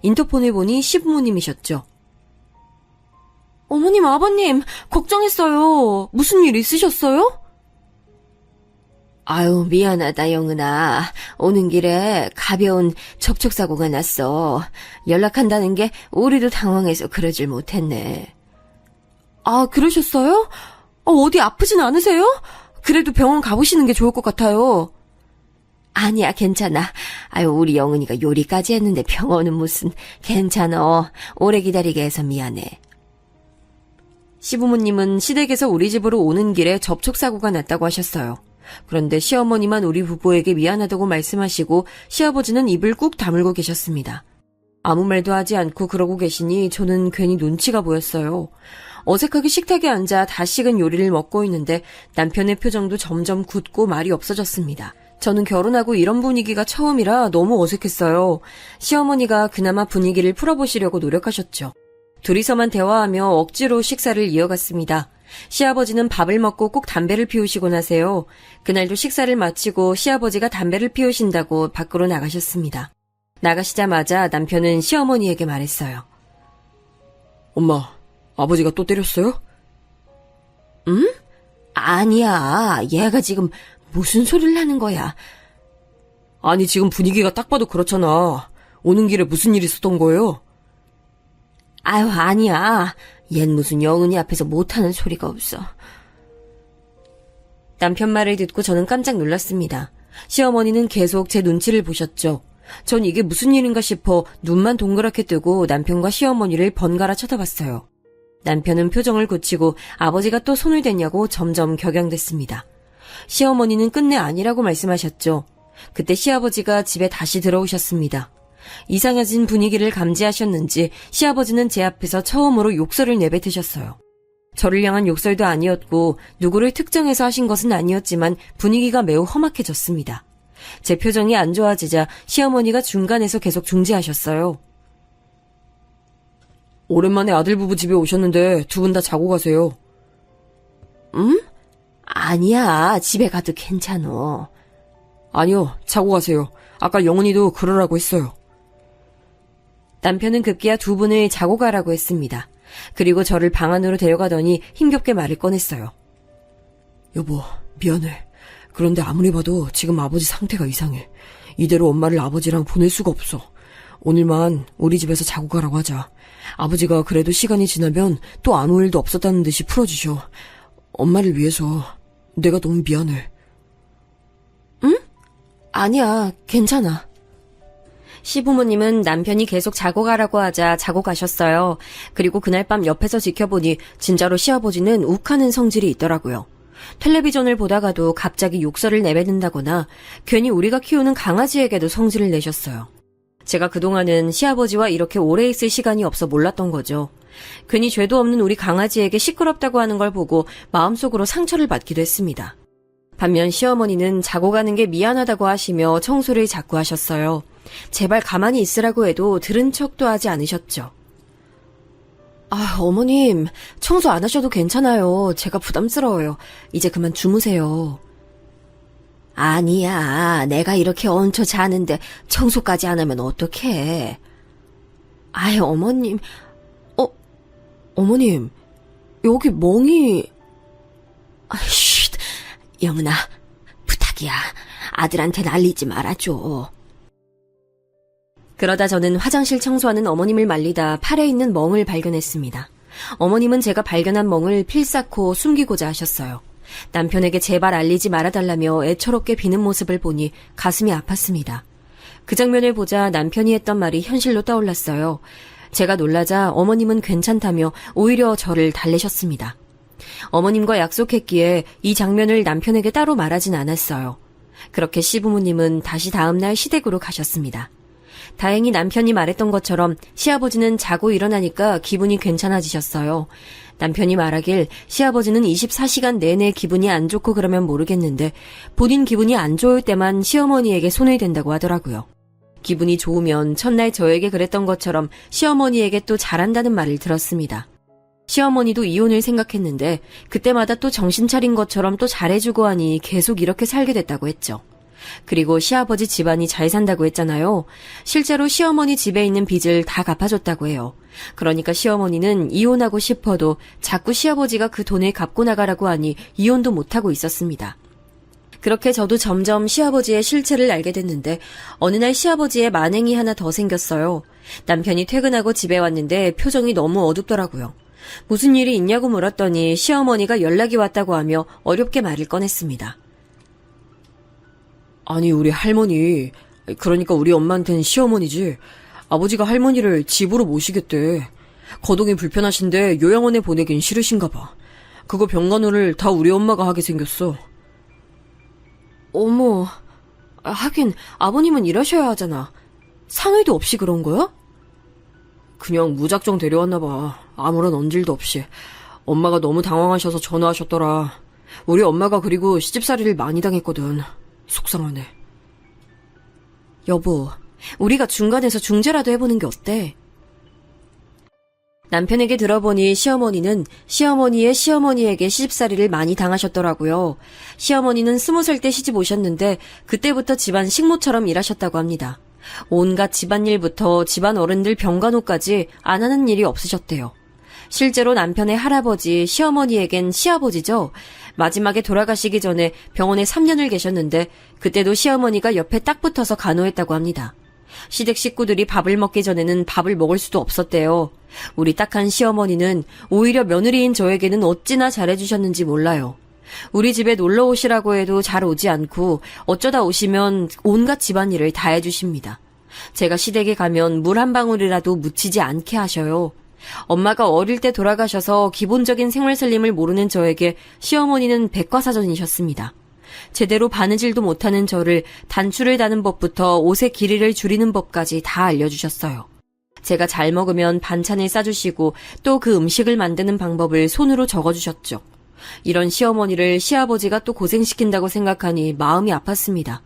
인터폰을 보니 시부모님이셨죠. 어머님, 아버님, 걱정했어요. 무슨 일 있으셨어요? 아유, 미안하다, 영은아. 오는 길에 가벼운 접촉사고가 났어. 연락한다는 게 우리도 당황해서 그러질 못했네. 아, 그러셨어요? 어디 아프진 않으세요? 그래도 병원 가보시는 게 좋을 것 같아요. 아니야, 괜찮아. 아유, 우리 영은이가 요리까지 했는데 병원은 무슨. 괜찮아. 오래 기다리게 해서 미안해. 시부모님은 시댁에서 우리 집으로 오는 길에 접촉사고가 났다고 하셨어요. 그런데 시어머니만 우리 부부에게 미안하다고 말씀하시고 시아버지는 입을 꾹 다물고 계셨습니다. 아무 말도 하지 않고 그러고 계시니 저는 괜히 눈치가 보였어요. 어색하게 식탁에 앉아 다 식은 요리를 먹고 있는데 남편의 표정도 점점 굳고 말이 없어졌습니다. 저는 결혼하고 이런 분위기가 처음이라 너무 어색했어요. 시어머니가 그나마 분위기를 풀어보시려고 노력하셨죠. 둘이서만 대화하며 억지로 식사를 이어갔습니다. 시아버지는 밥을 먹고 꼭 담배를 피우시곤 하세요. 그날도 식사를 마치고 시아버지가 담배를 피우신다고 밖으로 나가셨습니다. 나가시자마자 남편은 시어머니에게 말했어요. 엄마, 아버지가 또 때렸어요? 응? 아니야. 얘가 지금 무슨 소리를 하는 거야? 아니, 지금 분위기가 딱 봐도 그렇잖아. 오는 길에 무슨 일 있었던 거예요? 아유, 아니야. 얜 무슨 영은이 앞에서 못하는 소리가 없어. 남편 말을 듣고 저는 깜짝 놀랐습니다. 시어머니는 계속 제 눈치를 보셨죠. 전 이게 무슨 일인가 싶어 눈만 동그랗게 뜨고 남편과 시어머니를 번갈아 쳐다봤어요. 남편은 표정을 고치고 아버지가 또 손을 댔냐고 점점 격양됐습니다. 시어머니는 끝내 아니라고 말씀하셨죠. 그때 시아버지가 집에 다시 들어오셨습니다. 이상해진 분위기를 감지하셨는지 시아버지는 제 앞에서 처음으로 욕설을 내뱉으셨어요. 저를 향한 욕설도 아니었고 누구를 특정해서 하신 것은 아니었지만 분위기가 매우 험악해졌습니다. 제 표정이 안 좋아지자 시어머니가 중간에서 계속 중지하셨어요. 오랜만에 아들 부부 집에 오셨는데 두 분 다 자고 가세요. 응? 아니야, 집에 가도 괜찮어. 아니요, 자고 가세요. 아까 영은이도 그러라고 했어요. 남편은 급기야 두 분을 자고 가라고 했습니다. 그리고 저를 방 안으로 데려가더니 힘겹게 말을 꺼냈어요. 여보, 미안해. 그런데 아무리 봐도 지금 아버지 상태가 이상해. 이대로 엄마를 아버지랑 보낼 수가 없어. 오늘만 우리 집에서 자고 가라고 하자. 아버지가 그래도 시간이 지나면 또 아무 일도 없었다는 듯이 풀어주셔. 엄마를 위해서 내가 너무 미안해. 응? 아니야, 괜찮아. 시부모님은 남편이 계속 자고 가라고 하자 자고 가셨어요. 그리고 그날 밤 옆에서 지켜보니 진짜로 시아버지는 욱하는 성질이 있더라고요. 텔레비전을 보다가도 갑자기 욕설을 내뱉는다거나 괜히 우리가 키우는 강아지에게도 성질을 내셨어요. 제가 그동안은 시아버지와 이렇게 오래 있을 시간이 없어 몰랐던 거죠. 괜히 죄도 없는 우리 강아지에게 시끄럽다고 하는 걸 보고 마음속으로 상처를 받기도 했습니다. 반면 시어머니는 자고 가는 게 미안하다고 하시며 청소를 자꾸 하셨어요. 제발 가만히 있으라고 해도 들은 척도 하지 않으셨죠. 어머님, 청소 안 하셔도 괜찮아요. 제가 부담스러워요. 이제 그만 주무세요. 아니야, 내가 이렇게 얹혀 자는데 청소까지 안 하면 어떡해. 어머님. 어머님, 여기 멍이... 쉿, 영은아, 부탁이야. 아들한테 날리지 말아줘. 그러다 저는 화장실 청소하는 어머님을 말리다 팔에 있는 멍을 발견했습니다. 어머님은 제가 발견한 멍을 필사코 숨기고자 하셨어요. 남편에게 제발 알리지 말아달라며 애처롭게 비는 모습을 보니 가슴이 아팠습니다. 그 장면을 보자 남편이 했던 말이 현실로 떠올랐어요. 제가 놀라자 어머님은 괜찮다며 오히려 저를 달래셨습니다. 어머님과 약속했기에 이 장면을 남편에게 따로 말하진 않았어요. 그렇게 시부모님은 다시 다음날 시댁으로 가셨습니다. 다행히 남편이 말했던 것처럼 시아버지는 자고 일어나니까 기분이 괜찮아지셨어요. 남편이 말하길 시아버지는 24시간 내내 기분이 안 좋고 그러면 모르겠는데 본인 기분이 안 좋을 때만 시어머니에게 손을 댄다고 하더라고요. 기분이 좋으면 첫날 저에게 그랬던 것처럼 시어머니에게 또 잘한다는 말을 들었습니다. 시어머니도 이혼을 생각했는데 그때마다 또 정신 차린 것처럼 또 잘해주고 하니 계속 이렇게 살게 됐다고 했죠. 그리고 시아버지 집안이 잘 산다고 했잖아요. 실제로 시어머니 집에 있는 빚을 다 갚아줬다고 해요. 그러니까 시어머니는 이혼하고 싶어도 자꾸 시아버지가 그 돈을 갚고 나가라고 하니 이혼도 못하고 있었습니다. 그렇게 저도 점점 시아버지의 실체를 알게 됐는데 어느 날 시아버지의 만행이 하나 더 생겼어요. 남편이 퇴근하고 집에 왔는데 표정이 너무 어둡더라고요. 무슨 일이 있냐고 물었더니 시어머니가 연락이 왔다고 하며 어렵게 말을 꺼냈습니다. 아니, 우리 할머니, 그러니까 우리 엄마한테는 시어머니지. 아버지가 할머니를 집으로 모시겠대. 거동이 불편하신데 요양원에 보내긴 싫으신가 봐. 그거 병간호를 다 우리 엄마가 하게 생겼어. 어머, 하긴 아버님은 일하셔야 하잖아. 상의도 없이 그런 거야? 그냥 무작정 데려왔나 봐. 아무런 언질도 없이. 엄마가 너무 당황하셔서 전화하셨더라. 우리 엄마가 그리고 시집살이를 많이 당했거든. 속상하네. 여보, 우리가 중간에서 중재라도 해보는 게 어때? 남편에게 들어보니 시어머니는 시어머니의 시어머니에게 시집살이를 많이 당하셨더라고요. 시어머니는 20살 때 시집 오셨는데 그때부터 집안 식모처럼 일하셨다고 합니다. 온갖 집안일부터 집안 어른들 병간호까지 안 하는 일이 없으셨대요. 실제로 남편의 할아버지, 시어머니에겐 시아버지죠. 마지막에 돌아가시기 전에 병원에 3년을 계셨는데 그때도 시어머니가 옆에 딱 붙어서 간호했다고 합니다. 시댁 식구들이 밥을 먹기 전에는 밥을 먹을 수도 없었대요. 우리 딱한 시어머니는 오히려 며느리인 저에게는 어찌나 잘해주셨는지 몰라요. 우리 집에 놀러 오시라고 해도 잘 오지 않고 어쩌다 오시면 온갖 집안일을 다 해주십니다. 제가 시댁에 가면 물 한 방울이라도 묻히지 않게 하셔요. 엄마가 어릴 때 돌아가셔서 기본적인 생활살림을 모르는 저에게 시어머니는 백과사전이셨습니다. 제대로 바느질도 못하는 저를 단추를 다는 법부터 옷의 길이를 줄이는 법까지 다 알려주셨어요. 제가 잘 먹으면 반찬을 싸주시고 또 그 음식을 만드는 방법을 손으로 적어주셨죠. 이런 시어머니를 시아버지가 또 고생시킨다고 생각하니 마음이 아팠습니다.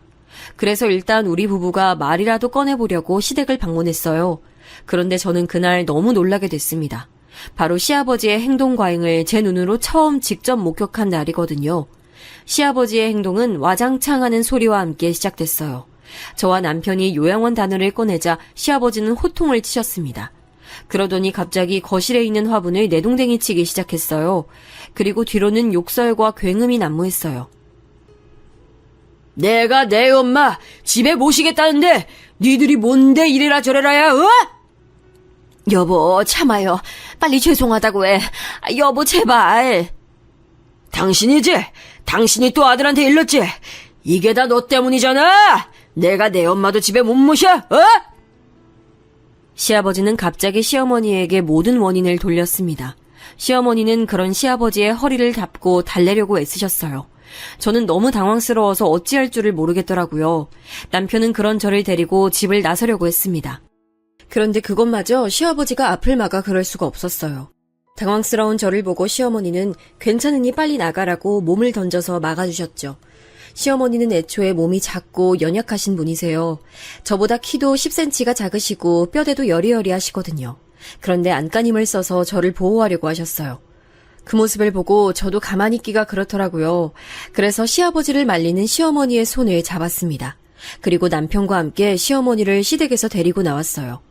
그래서 일단 우리 부부가 말이라도 꺼내보려고 시댁을 방문했어요. 그런데 저는 그날 너무 놀라게 됐습니다. 바로 시아버지의 행동 과잉을 제 눈으로 처음 직접 목격한 날이거든요. 시아버지의 행동은 와장창 하는 소리와 함께 시작됐어요. 저와 남편이 요양원 단어를 꺼내자 시아버지는 호통을 치셨습니다. 그러더니 갑자기 거실에 있는 화분을 내동댕이 치기 시작했어요. 그리고 뒤로는 욕설과 굉음이 난무했어요. 내가 내 엄마 집에 모시겠다는데 니들이 뭔데 이래라 저래라야, 어? 여보, 참아요. 빨리 죄송하다고 해. 여보, 제발. 당신이지? 당신이 또 아들한테 일렀지? 이게 다 너 때문이잖아! 내가 내 엄마도 집에 못 모셔, 어? 시아버지는 갑자기 시어머니에게 모든 원인을 돌렸습니다. 시어머니는 그런 시아버지의 허리를 잡고 달래려고 애쓰셨어요. 저는 너무 당황스러워서 어찌할 줄을 모르겠더라고요. 남편은 그런 저를 데리고 집을 나서려고 했습니다. 그런데 그것마저 시아버지가 앞을 막아 그럴 수가 없었어요. 당황스러운 저를 보고 시어머니는 괜찮으니 빨리 나가라고 몸을 던져서 막아주셨죠. 시어머니는 애초에 몸이 작고 연약하신 분이세요. 저보다 키도 10cm가 작으시고 뼈대도 여리여리하시거든요. 그런데 안간힘을 써서 저를 보호하려고 하셨어요. 그 모습을 보고 저도 가만히 있기가 그렇더라고요. 그래서 시아버지를 말리는 시어머니의 손을 잡았습니다. 그리고 남편과 함께 시어머니를 시댁에서 데리고 나왔어요.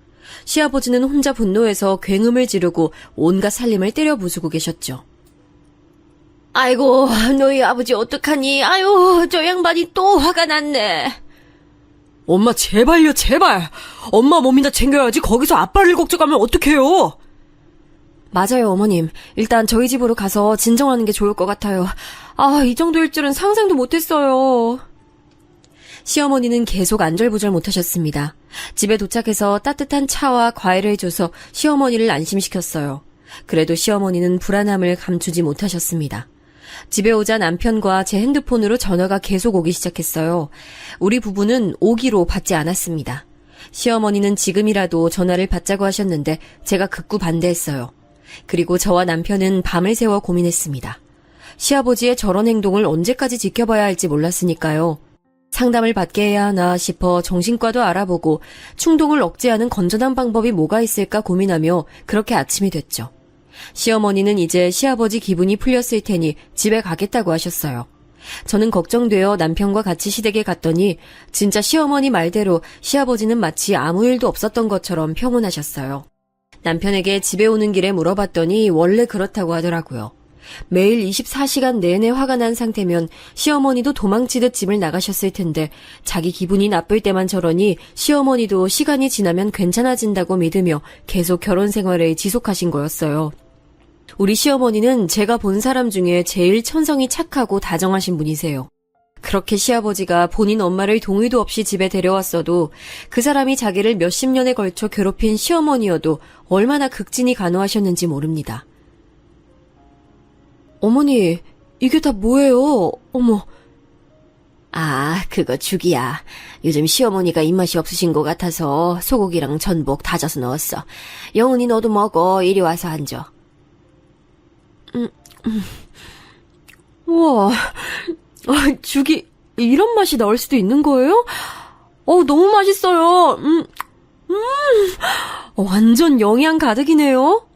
시아버지는 혼자 분노해서 굉음을 지르고 온갖 살림을 때려 부수고 계셨죠. 아이고, 너희 아버지 어떡하니? 아유, 저 양반이 또 화가 났네. 엄마 제발요, 제발. 엄마 몸이나 챙겨야지 거기서 아빠를 걱정하면 어떡해요. 맞아요, 어머님. 일단 저희 집으로 가서 진정하는 게 좋을 것 같아요. 이 정도일 줄은 상상도 못했어요. 시어머니는 계속 안절부절 못하셨습니다. 집에 도착해서 따뜻한 차와 과일을 줘서 시어머니를 안심시켰어요. 그래도 시어머니는 불안함을 감추지 못하셨습니다. 집에 오자 남편과 제 핸드폰으로 전화가 계속 오기 시작했어요. 우리 부부는 오기로 받지 않았습니다. 시어머니는 지금이라도 전화를 받자고 하셨는데 제가 극구 반대했어요. 그리고 저와 남편은 밤을 새워 고민했습니다. 시아버지의 저런 행동을 언제까지 지켜봐야 할지 몰랐으니까요. 상담을 받게 해야 하나 싶어 정신과도 알아보고 충동을 억제하는 건전한 방법이 뭐가 있을까 고민하며 그렇게 아침이 됐죠. 시어머니는 이제 시아버지 기분이 풀렸을 테니 집에 가겠다고 하셨어요. 저는 걱정되어 남편과 같이 시댁에 갔더니 진짜 시어머니 말대로 시아버지는 마치 아무 일도 없었던 것처럼 평온하셨어요. 남편에게 집에 오는 길에 물어봤더니 원래 그렇다고 하더라고요. 매일 24시간 내내 화가 난 상태면 시어머니도 도망치듯 집을 나가셨을 텐데 자기 기분이 나쁠 때만 저러니 시어머니도 시간이 지나면 괜찮아진다고 믿으며 계속 결혼 생활을 지속하신 거였어요. 우리 시어머니는 제가 본 사람 중에 제일 천성이 착하고 다정하신 분이세요. 그렇게 시아버지가 본인 엄마를 동의도 없이 집에 데려왔어도 그 사람이 자기를 몇십 년에 걸쳐 괴롭힌 시어머니여도 얼마나 극진히 간호하셨는지 모릅니다. 어머니, 이게 다 뭐예요? 어머. 그거 죽이야. 요즘 시어머니가 입맛이 없으신 것 같아서 소고기랑 전복 다져서 넣었어. 영은이 너도 먹어. 이리 와서 앉아. 우와, 죽이 이런 맛이 나올 수도 있는 거예요? 너무 맛있어요. 완전 영양 가득이네요.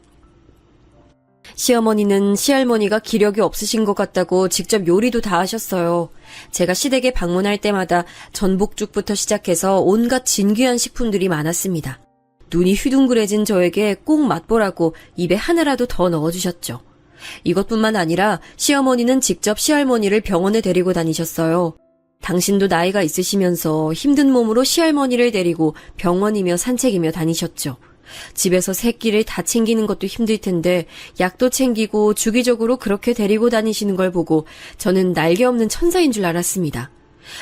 시어머니는 시할머니가 기력이 없으신 것 같다고 직접 요리도 다 하셨어요. 제가 시댁에 방문할 때마다 전복죽부터 시작해서 온갖 진귀한 식품들이 많았습니다. 눈이 휘둥그레진 저에게 꼭 맛보라고 입에 하나라도 더 넣어주셨죠. 이것뿐만 아니라 시어머니는 직접 시할머니를 병원에 데리고 다니셨어요. 당신도 나이가 있으시면서 힘든 몸으로 시할머니를 데리고 병원이며 산책이며 다니셨죠. 집에서 새끼를 다 챙기는 것도 힘들 텐데 약도 챙기고 주기적으로 그렇게 데리고 다니시는 걸 보고 저는 날개 없는 천사인 줄 알았습니다.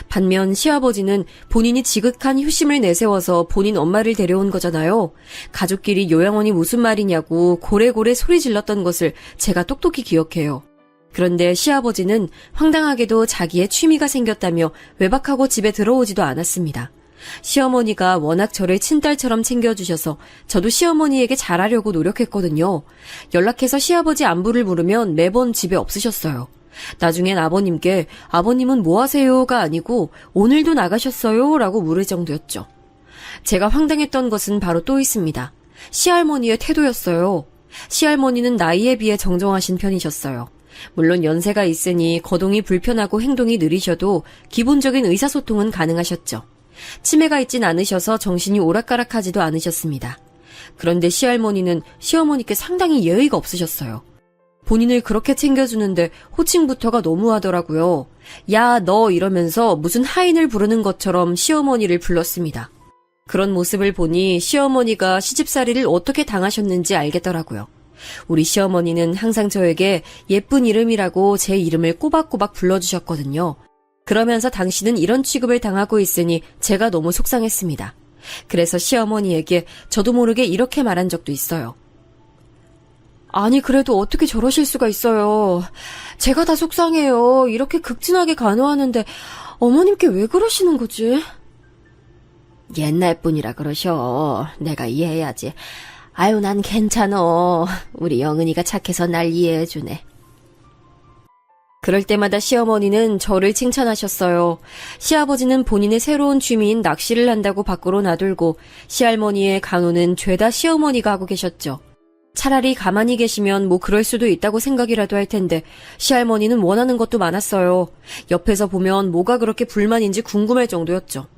반면 시아버지는 본인이 지극한 효심을 내세워서 본인 엄마를 데려온 거잖아요. 가족끼리 요양원이 무슨 말이냐고 고래고래 소리 질렀던 것을 제가 똑똑히 기억해요. 그런데 시아버지는 황당하게도 자기의 취미가 생겼다며 외박하고 집에 들어오지도 않았습니다. 시어머니가 워낙 저를 친딸처럼 챙겨주셔서 저도 시어머니에게 잘하려고 노력했거든요. 연락해서 시아버지 안부를 물으면 매번 집에 없으셨어요. 나중엔 아버님께 아버님은 뭐 하세요가 아니고 오늘도 나가셨어요? 라고 물을 정도였죠. 제가 황당했던 것은 바로 또 있습니다. 시할머니의 태도였어요. 시할머니는 나이에 비해 정정하신 편이셨어요. 물론 연세가 있으니 거동이 불편하고 행동이 느리셔도 기본적인 의사소통은 가능하셨죠. 치매가 있진 않으셔서 정신이 오락가락하지도 않으셨습니다. 그런데 시할머니는 시어머니께 상당히 예의가 없으셨어요. 본인을 그렇게 챙겨주는데 호칭부터가 너무하더라고요. 야, 너 이러면서 무슨 하인을 부르는 것처럼 시어머니를 불렀습니다. 그런 모습을 보니 시어머니가 시집살이를 어떻게 당하셨는지 알겠더라고요. 우리 시어머니는 항상 저에게 예쁜 이름이라고 제 이름을 꼬박꼬박 불러주셨거든요. 그러면서 당신은 이런 취급을 당하고 있으니 제가 너무 속상했습니다. 그래서 시어머니에게 저도 모르게 이렇게 말한 적도 있어요. 아니, 그래도 어떻게 저러실 수가 있어요. 제가 다 속상해요. 이렇게 극진하게 간호하는데 어머님께 왜 그러시는 거지? 옛날 분이라 그러셔. 내가 이해해야지. 아유, 난 괜찮어. 우리 영은이가 착해서 날 이해해주네. 그럴 때마다 시어머니는 저를 칭찬하셨어요. 시아버지는 본인의 새로운 취미인 낚시를 한다고 밖으로 나들고 시할머니의 간호는 죄다 시어머니가 하고 계셨죠. 차라리 가만히 계시면 뭐 그럴 수도 있다고 생각이라도 할 텐데 시할머니는 원하는 것도 많았어요. 옆에서 보면 뭐가 그렇게 불만인지 궁금할 정도였죠.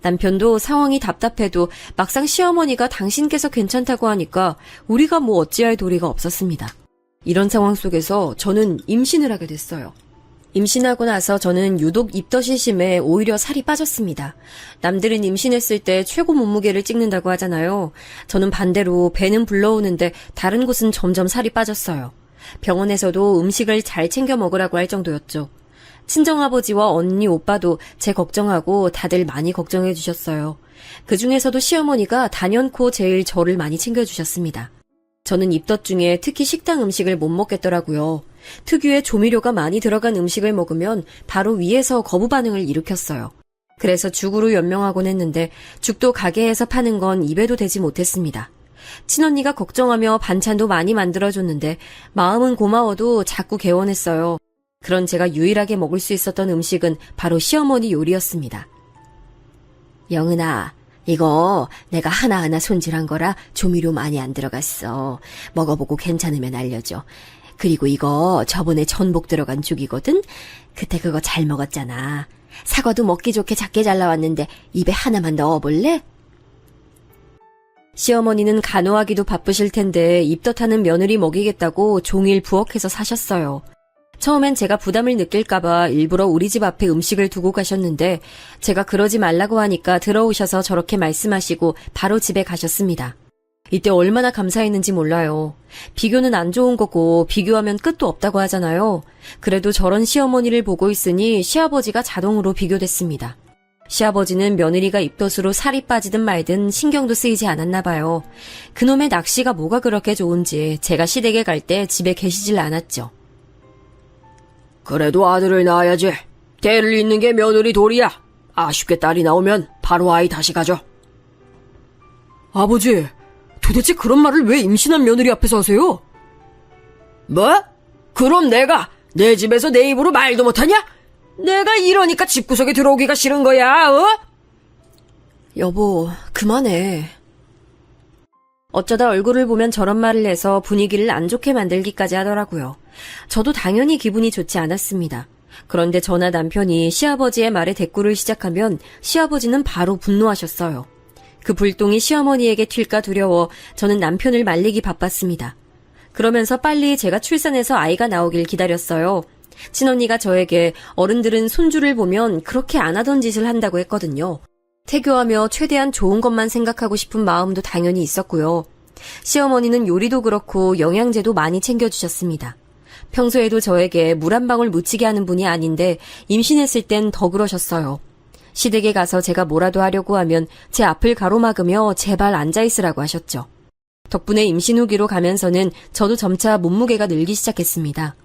남편도 상황이 답답해도 막상 시어머니가 당신께서 괜찮다고 하니까 우리가 뭐 어찌할 도리가 없었습니다. 이런 상황 속에서 저는 임신을 하게 됐어요. 임신하고 나서 저는 유독 입덧이 심해 오히려 살이 빠졌습니다. 남들은 임신했을 때 최고 몸무게를 찍는다고 하잖아요. 저는 반대로 배는 불러오는데 다른 곳은 점점 살이 빠졌어요. 병원에서도 음식을 잘 챙겨 먹으라고 할 정도였죠. 친정아버지와 언니, 오빠도 제 걱정하고 다들 많이 걱정해 주셨어요. 그 중에서도 시어머니가 단연코 제일 저를 많이 챙겨주셨습니다. 저는 입덧 중에 특히 식당 음식을 못 먹겠더라고요. 특유의 조미료가 많이 들어간 음식을 먹으면 바로 위에서 거부 반응을 일으켰어요. 그래서 죽으로 연명하곤 했는데 죽도 가게에서 파는 건 입에도 대지 못했습니다. 친언니가 걱정하며 반찬도 많이 만들어줬는데 마음은 고마워도 자꾸 개원했어요. 그런 제가 유일하게 먹을 수 있었던 음식은 바로 시어머니 요리였습니다. 영은아, 이거 내가 하나하나 손질한 거라 조미료 많이 안 들어갔어. 먹어보고 괜찮으면 알려줘. 그리고 이거 저번에 전복 들어간 죽이거든? 그때 그거 잘 먹었잖아. 사과도 먹기 좋게 작게 잘라왔는데 입에 하나만 넣어볼래? 시어머니는 간호하기도 바쁘실 텐데 입덧하는 며느리 먹이겠다고 종일 부엌에서 사셨어요. 처음엔 제가 부담을 느낄까봐 일부러 우리 집 앞에 음식을 두고 가셨는데 제가 그러지 말라고 하니까 들어오셔서 저렇게 말씀하시고 바로 집에 가셨습니다. 이때 얼마나 감사했는지 몰라요. 비교는 안 좋은 거고 비교하면 끝도 없다고 하잖아요. 그래도 저런 시어머니를 보고 있으니 시아버지가 자동으로 비교됐습니다. 시아버지는 며느리가 입덧으로 살이 빠지든 말든 신경도 쓰이지 않았나 봐요. 그놈의 낚시가 뭐가 그렇게 좋은지 제가 시댁에 갈 때 집에 계시질 않았죠. 그래도 아들을 낳아야지. 대를 잇는 게 며느리 도리야. 아쉽게 딸이 나오면 바로 아이 다시 가져. 아버지, 도대체 그런 말을 왜 임신한 며느리 앞에서 하세요? 뭐? 그럼 내가 내 집에서 내 입으로 말도 못하냐? 내가 이러니까 집구석에 들어오기가 싫은 거야, 어? 여보, 그만해. 어쩌다 얼굴을 보면 저런 말을 해서 분위기를 안 좋게 만들기까지 하더라고요. 저도 당연히 기분이 좋지 않았습니다. 그런데 저나 남편이 시아버지의 말에 대꾸를 시작하면 시아버지는 바로 분노하셨어요. 그 불똥이 시어머니에게 튈까 두려워 저는 남편을 말리기 바빴습니다. 그러면서 빨리 제가 출산해서 아이가 나오길 기다렸어요. 친언니가 저에게 어른들은 손주를 보면 그렇게 안 하던 짓을 한다고 했거든요. 태교하며 최대한 좋은 것만 생각하고 싶은 마음도 당연히 있었고요. 시어머니는 요리도 그렇고 영양제도 많이 챙겨주셨습니다. 평소에도 저에게 물 한 방울 묻히게 하는 분이 아닌데 임신했을 땐 더 그러셨어요. 시댁에 가서 제가 뭐라도 하려고 하면 제 앞을 가로막으며 제발 앉아있으라고 하셨죠. 덕분에 임신 후기로 가면서는 저도 점차 몸무게가 늘기 시작했습니다.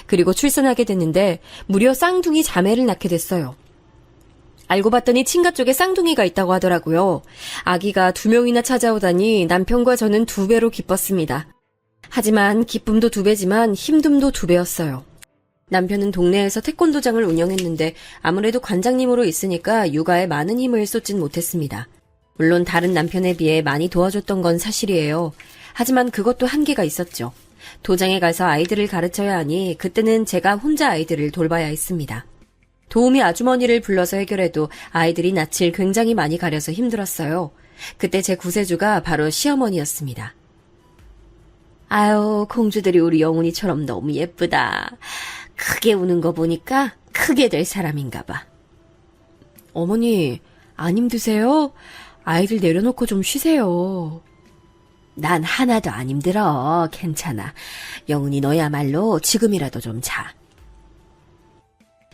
그리고 출산하게 됐는데 무려 쌍둥이 자매를 낳게 됐어요. 알고 봤더니 친가 쪽에 쌍둥이가 있다고 하더라고요. 아기가 2명이나 찾아오다니 남편과 저는 2배로 기뻤습니다. 하지만 기쁨도 2배지만 힘듦도 2배였어요. 남편은 동네에서 태권도장을 운영했는데 아무래도 관장님으로 있으니까 육아에 많은 힘을 쏟진 못했습니다. 물론 다른 남편에 비해 많이 도와줬던 건 사실이에요. 하지만 그것도 한계가 있었죠. 도장에 가서 아이들을 가르쳐야 하니 그때는 제가 혼자 아이들을 돌봐야 했습니다. 도우미 아주머니를 불러서 해결해도 아이들이 낯을 굉장히 많이 가려서 힘들었어요. 그때 제 구세주가 바로 시어머니였습니다. 아유, 공주들이 우리 영훈이처럼 너무 예쁘다. 크게 우는 거 보니까 크게 될 사람인가 봐. 어머니, 안 힘드세요? 아이들 내려놓고 좀 쉬세요. 난 하나도 안 힘들어. 괜찮아. 영훈이 너야말로 지금이라도 좀 자.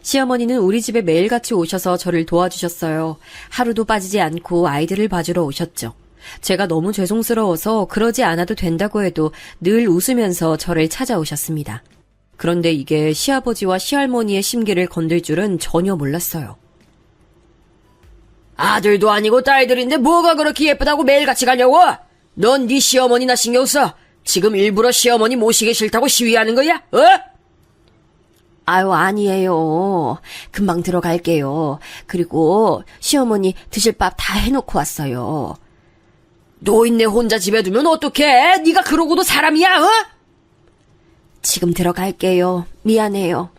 시어머니는 우리 집에 매일같이 오셔서 저를 도와주셨어요. 하루도 빠지지 않고 아이들을 봐주러 오셨죠. 제가 너무 죄송스러워서 그러지 않아도 된다고 해도 늘 웃으면서 저를 찾아오셨습니다. 그런데 이게 시아버지와 시할머니의 심기를 건들 줄은 전혀 몰랐어요. 아들도 아니고 딸들인데 뭐가 그렇게 예쁘다고 매일같이 가냐고? 넌 네 시어머니나 신경 써. 지금 일부러 시어머니 모시기 싫다고 시위하는 거야? 어? 아유, 아니에요. 금방 들어갈게요. 그리고 시어머니 드실 밥 다 해놓고 왔어요. 노인네 혼자 집에 두면 어떡해? 네가 그러고도 사람이야, 어? 지금 들어갈게요. 미안해요.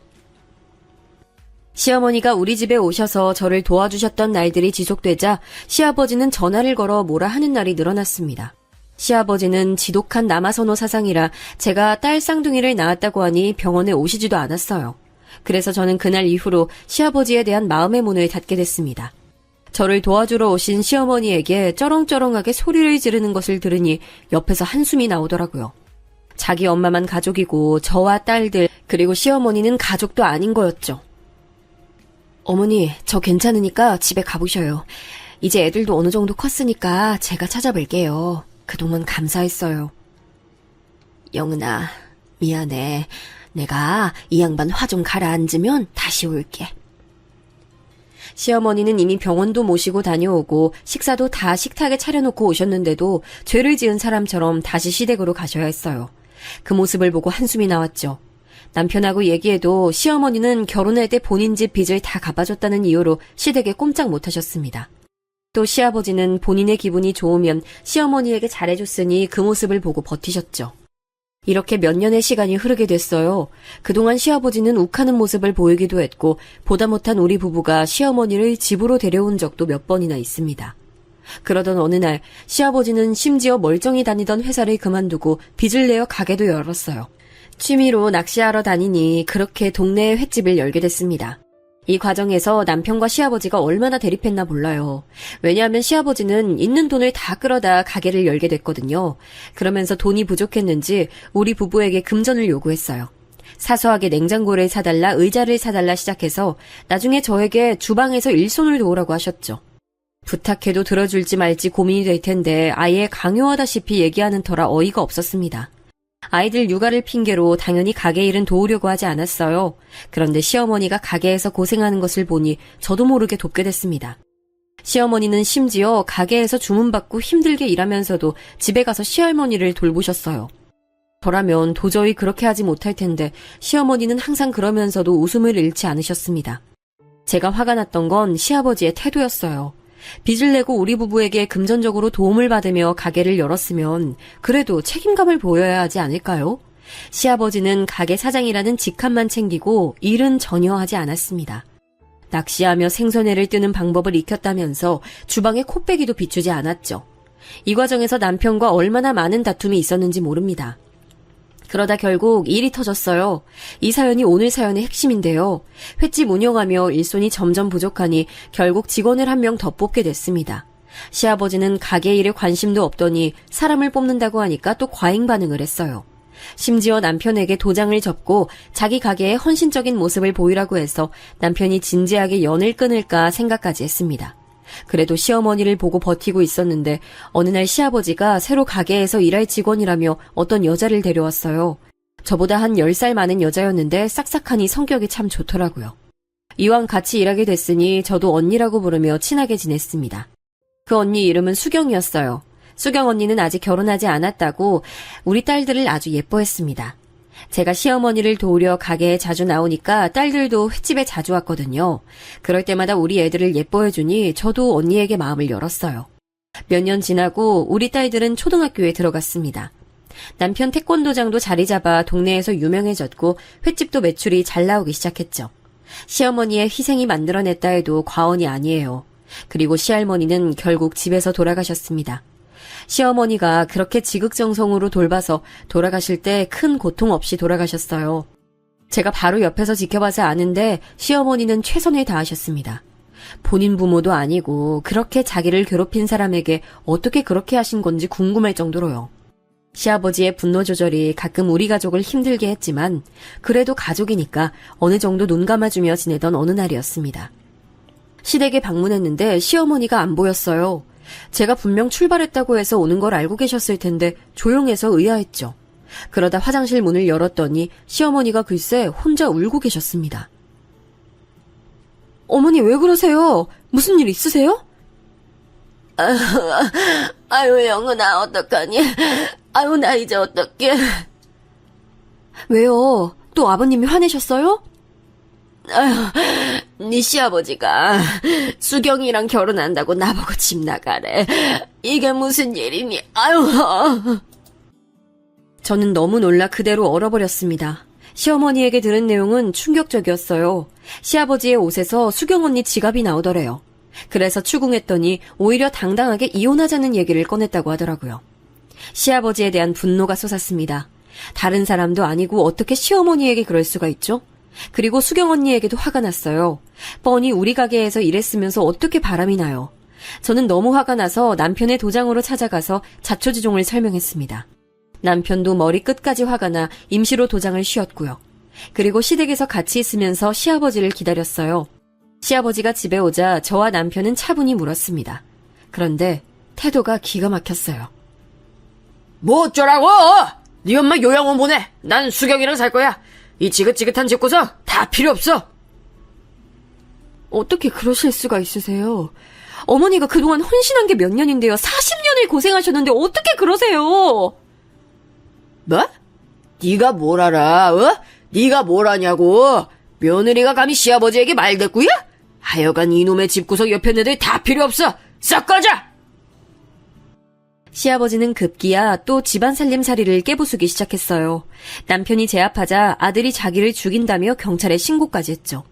시어머니가 우리 집에 오셔서 저를 도와주셨던 날들이 지속되자 시아버지는 전화를 걸어 뭐라 하는 날이 늘어났습니다. 시아버지는 지독한 남아선호 사상이라 제가 딸 쌍둥이를 낳았다고 하니 병원에 오시지도 않았어요. 그래서 저는 그날 이후로 시아버지에 대한 마음의 문을 닫게 됐습니다. 저를 도와주러 오신 시어머니에게 쩌렁쩌렁하게 소리를 지르는 것을 들으니 옆에서 한숨이 나오더라고요. 자기 엄마만 가족이고 저와 딸들 그리고 시어머니는 가족도 아닌 거였죠. 어머니, 저 괜찮으니까 집에 가보셔요. 이제 애들도 어느 정도 컸으니까 제가 찾아뵐게요. 그동안 감사했어요. 영은아, 미안해. 내가 이 양반 화 좀 가라앉으면 다시 올게. 시어머니는 이미 병원도 모시고 다녀오고 식사도 다 식탁에 차려놓고 오셨는데도 죄를 지은 사람처럼 다시 시댁으로 가셔야 했어요. 그 모습을 보고 한숨이 나왔죠. 남편하고 얘기해도 시어머니는 결혼할 때 본인 집 빚을 다 갚아줬다는 이유로 시댁에 꼼짝 못하셨습니다. 또 시아버지는 본인의 기분이 좋으면 시어머니에게 잘해줬으니 그 모습을 보고 버티셨죠. 이렇게 몇 년의 시간이 흐르게 됐어요. 그동안 시아버지는 욱하는 모습을 보이기도 했고 보다 못한 우리 부부가 시어머니를 집으로 데려온 적도 몇 번이나 있습니다. 그러던 어느 날 시아버지는 심지어 멀쩡히 다니던 회사를 그만두고 빚을 내어 가게도 열었어요. 취미로 낚시하러 다니니 그렇게 동네에 횟집을 열게 됐습니다. 이 과정에서 남편과 시아버지가 얼마나 대립했나 몰라요. 왜냐하면 시아버지는 있는 돈을 다 끌어다 가게를 열게 됐거든요. 그러면서 돈이 부족했는지 우리 부부에게 금전을 요구했어요. 사소하게 냉장고를 사달라, 의자를 사달라 시작해서 나중에 저에게 주방에서 일손을 도우라고 하셨죠. 부탁해도 들어줄지 말지 고민이 될 텐데 아예 강요하다시피 얘기하는 터라 어이가 없었습니다. 아이들 육아를 핑계로 당연히 가게 일은 도우려고 하지 않았어요. 그런데 시어머니가 가게에서 고생하는 것을 보니 저도 모르게 돕게 됐습니다. 시어머니는 심지어 가게에서 주문받고 힘들게 일하면서도 집에 가서 시할머니를 돌보셨어요. 저라면 도저히 그렇게 하지 못할 텐데 시어머니는 항상 그러면서도 웃음을 잃지 않으셨습니다. 제가 화가 났던 건 시아버지의 태도였어요. 빚을 내고 우리 부부에게 금전적으로 도움을 받으며 가게를 열었으면 그래도 책임감을 보여야 하지 않을까요? 시아버지는 가게 사장이라는 직함만 챙기고 일은 전혀 하지 않았습니다. 낚시하며 생선회를 뜨는 방법을 익혔다면서 주방에 코빼기도 비추지 않았죠. 이 과정에서 남편과 얼마나 많은 다툼이 있었는지 모릅니다. 그러다 결국 일이 터졌어요. 이 사연이 오늘 사연의 핵심인데요. 횟집 운영하며 일손이 점점 부족하니 결국 직원을 한 명 더 뽑게 됐습니다. 시아버지는 가게 일에 관심도 없더니 사람을 뽑는다고 하니까 또 과잉 반응을 했어요. 심지어 남편에게 도장을 접고 자기 가게에 헌신적인 모습을 보이라고 해서 남편이 진지하게 연을 끊을까 생각까지 했습니다. 그래도 시어머니를 보고 버티고 있었는데 어느 날 시아버지가 새로 가게에서 일할 직원이라며 어떤 여자를 데려왔어요. 저보다 한 10살 많은 여자였는데 싹싹하니 성격이 참 좋더라고요. 이왕 같이 일하게 됐으니 저도 언니라고 부르며 친하게 지냈습니다. 그 언니 이름은 수경이었어요. 수경 언니는 아직 결혼하지 않았다고 우리 딸들을 아주 예뻐했습니다. 제가 시어머니를 도우려 가게에 자주 나오니까 딸들도 횟집에 자주 왔거든요. 그럴 때마다 우리 애들을 예뻐해주니 저도 언니에게 마음을 열었어요. 몇 년 지나고 우리 딸들은 초등학교에 들어갔습니다. 남편 태권도장도 자리 잡아 동네에서 유명해졌고 횟집도 매출이 잘 나오기 시작했죠. 시어머니의 희생이 만들어냈다 해도 과언이 아니에요. 그리고 시할머니는 결국 집에서 돌아가셨습니다. 시어머니가 그렇게 지극정성으로 돌봐서 돌아가실 때 큰 고통 없이 돌아가셨어요. 제가 바로 옆에서 지켜봐서 아는데 시어머니는 최선을 다하셨습니다. 본인 부모도 아니고 그렇게 자기를 괴롭힌 사람에게 어떻게 그렇게 하신 건지 궁금할 정도로요. 시아버지의 분노 조절이 가끔 우리 가족을 힘들게 했지만 그래도 가족이니까 어느 정도 눈 감아주며 지내던 어느 날이었습니다. 시댁에 방문했는데 시어머니가 안 보였어요. 제가 분명 출발했다고 해서 오는 걸 알고 계셨을 텐데 조용해서 의아했죠. 그러다 화장실 문을 열었더니 시어머니가 글쎄 혼자 울고 계셨습니다. 어머니 왜 그러세요? 무슨 일 있으세요? 아유, 영은아, 어떡하니? 아유, 나 이제 어떡해? 왜요? 또 아버님이 화내셨어요? 네 시아버지가 수경이랑 결혼한다고 나보고 집 나가래. 이게 무슨 일이니? 아유. 저는 너무 놀라 그대로 얼어버렸습니다. 시어머니에게 들은 내용은 충격적이었어요. 시아버지의 옷에서 수경 언니 지갑이 나오더래요. 그래서 추궁했더니 오히려 당당하게 이혼하자는 얘기를 꺼냈다고 하더라고요. 시아버지에 대한 분노가 솟았습니다. 다른 사람도 아니고 어떻게 시어머니에게 그럴 수가 있죠? 그리고 수경 언니에게도 화가 났어요. 뻔히 우리 가게에서 일했으면서 어떻게 바람이 나요. 저는 너무 화가 나서 남편의 도장으로 찾아가서 자초지종을 설명했습니다. 남편도 머리 끝까지 화가 나 임시로 도장을 씌웠고요. 그리고 시댁에서 같이 있으면서 시아버지를 기다렸어요. 시아버지가 집에 오자 저와 남편은 차분히 물었습니다. 그런데 태도가 기가 막혔어요. 뭐 어쩌라고? 네 엄마 요양원 보내. 난 수경이랑 살 거야. 이 지긋지긋한 집구석 다 필요 없어. 어떻게 그러실 수가 있으세요? 어머니가 그동안 헌신한 게 몇 년인데요. 40년을 고생하셨는데 어떻게 그러세요? 뭐? 네가 뭘 알아? 네가 뭘 아냐고? 며느리가 감히 시아버지에게 말대꾸야? 하여간 이놈의 집구석 옆에 애들 다 필요 없어. 썩 꺼져! 시아버지는 급기야 또 집안 살림살이를 깨부수기 시작했어요. 남편이 제압하자 아들이 자기를 죽인다며 경찰에 신고까지 했죠.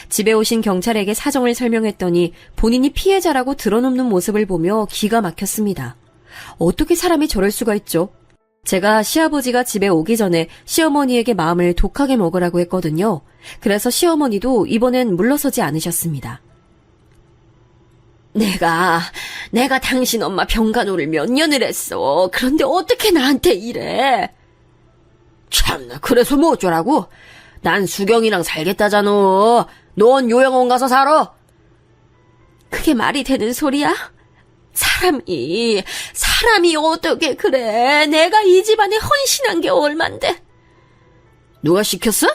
집에 오신 경찰에게 사정을 설명했더니 본인이 피해자라고 드러놓는 모습을 보며 기가 막혔습니다. 어떻게 사람이 저럴 수가 있죠? 제가 시아버지가 집에 오기 전에 시어머니에게 마음을 독하게 먹으라고 했거든요. 그래서 시어머니도 이번엔 물러서지 않으셨습니다. 내가 당신 엄마 병간호를 몇 년을 했어. 그런데 어떻게 나한테 이래? 참나, 그래서 뭐 어쩌라고? 난 수경이랑 살겠다잖아. 넌 요양원 가서 살아. 그게 말이 되는 소리야? 사람이 어떻게 그래? 내가 이 집안에 헌신한 게 얼만데? 누가 시켰어?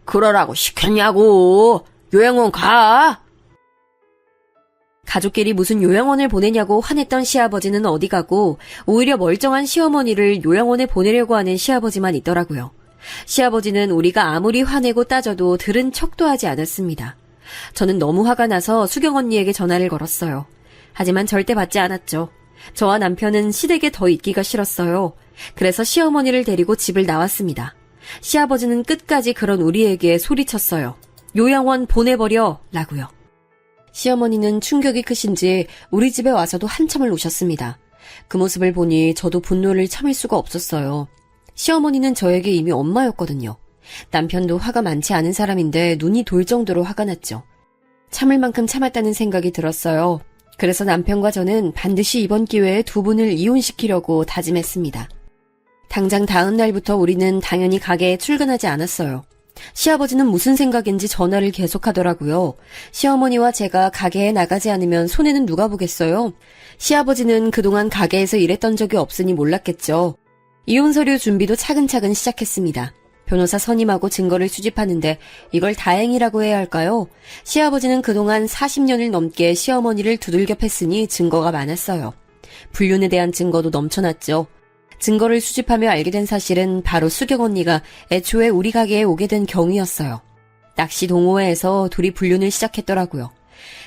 그러라고 시켰냐고. 요양원 가. 가족끼리 무슨 요양원을 보내냐고 화냈던 시아버지는 어디 가고 오히려 멀쩡한 시어머니를 요양원에 보내려고 하는 시아버지만 있더라고요. 시아버지는 우리가 아무리 화내고 따져도 들은 척도 하지 않았습니다. 저는 너무 화가 나서 수경 언니에게 전화를 걸었어요. 하지만 절대 받지 않았죠. 저와 남편은 시댁에 더 있기가 싫었어요. 그래서 시어머니를 데리고 집을 나왔습니다. 시아버지는 끝까지 그런 우리에게 소리쳤어요. 요양원 보내버려 라고요. 시어머니는 충격이 크신지 우리 집에 와서도 한참을 우셨습니다. 그 모습을 보니 저도 분노를 참을 수가 없었어요. 시어머니는 저에게 이미 엄마였거든요. 남편도 화가 많지 않은 사람인데 눈이 돌 정도로 화가 났죠. 참을 만큼 참았다는 생각이 들었어요. 그래서 남편과 저는 반드시 이번 기회에 두 분을 이혼시키려고 다짐했습니다. 당장 다음 날부터 우리는 당연히 가게에 출근하지 않았어요. 시아버지는 무슨 생각인지 전화를 계속하더라고요. 시어머니와 제가 가게에 나가지 않으면 손해는 누가 보겠어요? 시아버지는 그동안 가게에서 일했던 적이 없으니 몰랐겠죠. 이혼 서류 준비도 차근차근 시작했습니다. 변호사 선임하고 증거를 수집하는데 이걸 다행이라고 해야 할까요? 시아버지는 그동안 40년을 넘게 시어머니를 두들겨 팼으니 증거가 많았어요. 불륜에 대한 증거도 넘쳐났죠. 증거를 수집하며 알게 된 사실은 바로 수경 언니가 애초에 우리 가게에 오게 된 경위였어요. 낚시 동호회에서 둘이 불륜을 시작했더라고요.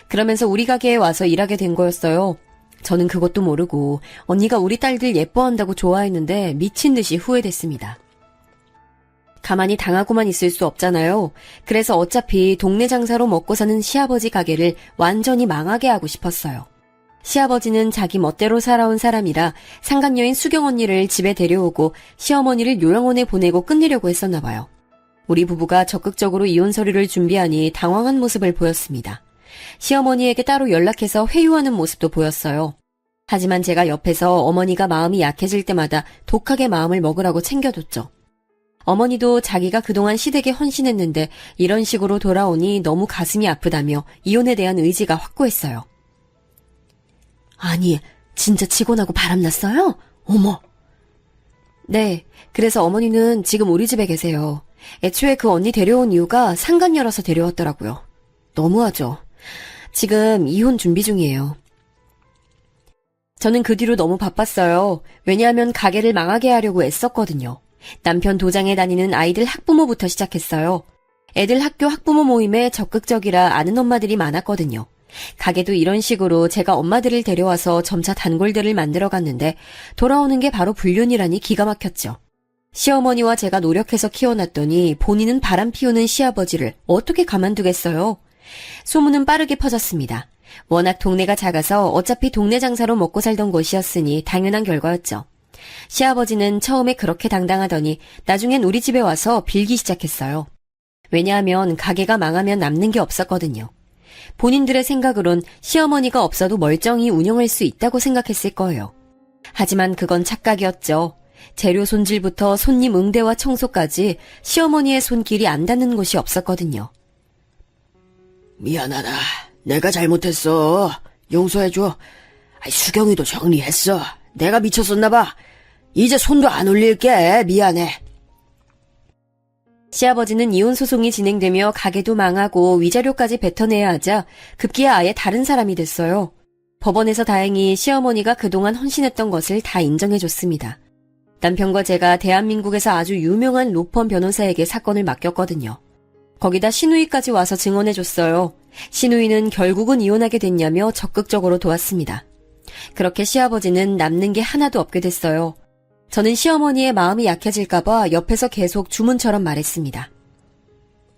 그러면서 우리 가게에 와서 일하게 된 거였어요. 저는 그것도 모르고 언니가 우리 딸들 예뻐한다고 좋아했는데 미친 듯이 후회됐습니다. 가만히 당하고만 있을 수 없잖아요. 그래서 어차피 동네 장사로 먹고 사는 시아버지 가게를 완전히 망하게 하고 싶었어요. 시아버지는 자기 멋대로 살아온 사람이라 상간녀인 수경 언니를 집에 데려오고 시어머니를 요양원에 보내고 끝내려고 했었나 봐요. 우리 부부가 적극적으로 이혼 서류를 준비하니 당황한 모습을 보였습니다. 시어머니에게 따로 연락해서 회유하는 모습도 보였어요. 하지만 제가 옆에서 어머니가 마음이 약해질 때마다 독하게 마음을 먹으라고 챙겨줬죠. 어머니도 자기가 그동안 시댁에 헌신했는데 이런 식으로 돌아오니 너무 가슴이 아프다며 이혼에 대한 의지가 확고했어요. 아니, 진짜 치고 나고 바람났어요? 어머. 네, 그래서 어머니는 지금 우리 집에 계세요. 애초에 그 언니 데려온 이유가 상간녀라서 데려왔더라고요. 너무하죠. 지금 이혼 준비 중이에요. 저는 그 뒤로 너무 바빴어요. 왜냐하면 가게를 망하게 하려고 애썼거든요. 남편 도장에 다니는 아이들 학부모부터 시작했어요. 애들 학교 학부모 모임에 적극적이라 아는 엄마들이 많았거든요. 가게도 이런 식으로 제가 엄마들을 데려와서 점차 단골들을 만들어갔는데 돌아오는 게 바로 불륜이라니 기가 막혔죠. 시어머니와 제가 노력해서 키워놨더니 본인은 바람 피우는 시아버지를 어떻게 가만두겠어요? 소문은 빠르게 퍼졌습니다. 워낙 동네가 작아서 어차피 동네 장사로 먹고 살던 곳이었으니 당연한 결과였죠. 시아버지는 처음에 그렇게 당당하더니 나중엔 우리 집에 와서 빌기 시작했어요. 왜냐하면 가게가 망하면 남는 게 없었거든요. 본인들의 생각으론 시어머니가 없어도 멀쩡히 운영할 수 있다고 생각했을 거예요. 하지만 그건 착각이었죠. 재료 손질부터 손님 응대와 청소까지 시어머니의 손길이 안 닿는 곳이 없었거든요. 미안하다. 내가 잘못했어. 용서해줘. 수경이도 정리했어. 내가 미쳤었나봐. 이제 손도 안 올릴게. 미안해. 시아버지는 이혼 소송이 진행되며 가게도 망하고 위자료까지 뱉어내야 하자 급기야 아예 다른 사람이 됐어요. 법원에서 다행히 시어머니가 그동안 헌신했던 것을 다 인정해줬습니다. 남편과 제가 대한민국에서 아주 유명한 로펌 변호사에게 사건을 맡겼거든요. 거기다 시누이까지 와서 증언해줬어요. 시누이는 결국은 이혼하게 됐냐며 적극적으로 도왔습니다. 그렇게 시아버지는 남는 게 하나도 없게 됐어요. 저는 시어머니의 마음이 약해질까봐 옆에서 계속 주문처럼 말했습니다.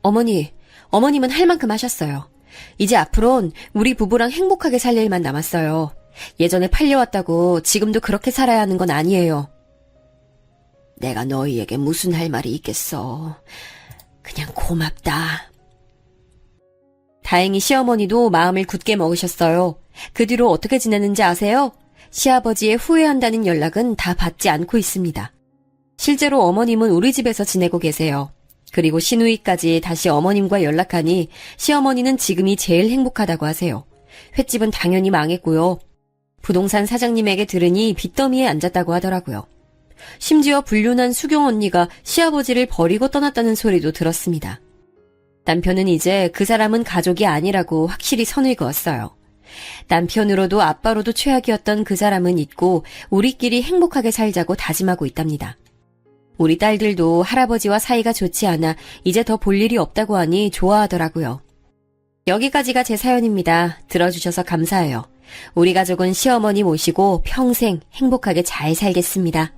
어머님은 할 만큼 하셨어요. 이제 앞으론 우리 부부랑 행복하게 살 일만 남았어요. 예전에 팔려왔다고 지금도 그렇게 살아야 하는 건 아니에요. 내가 너희에게 무슨 할 말이 있겠어. 그냥 고맙다. 다행히 시어머니도 마음을 굳게 먹으셨어요. 그 뒤로 어떻게 지내는지 아세요? 시아버지의 후회한다는 연락은 다 받지 않고 있습니다. 실제로 어머님은 우리 집에서 지내고 계세요. 그리고 시누이까지 다시 어머님과 연락하니 시어머니는 지금이 제일 행복하다고 하세요. 횟집은 당연히 망했고요. 부동산 사장님에게 들으니 빚더미에 앉았다고 하더라고요. 심지어 불륜한 수경 언니가 시아버지를 버리고 떠났다는 소리도 들었습니다. 남편은 이제 그 사람은 가족이 아니라고 확실히 선을 그었어요. 남편으로도 아빠로도 최악이었던 그 사람은 잊고 우리끼리 행복하게 살자고 다짐하고 있답니다. 우리 딸들도 할아버지와 사이가 좋지 않아 이제 더 볼 일이 없다고 하니 좋아하더라고요. 여기까지가 제 사연입니다. 들어주셔서 감사해요. 우리 가족은 시어머니 모시고 평생 행복하게 잘 살겠습니다.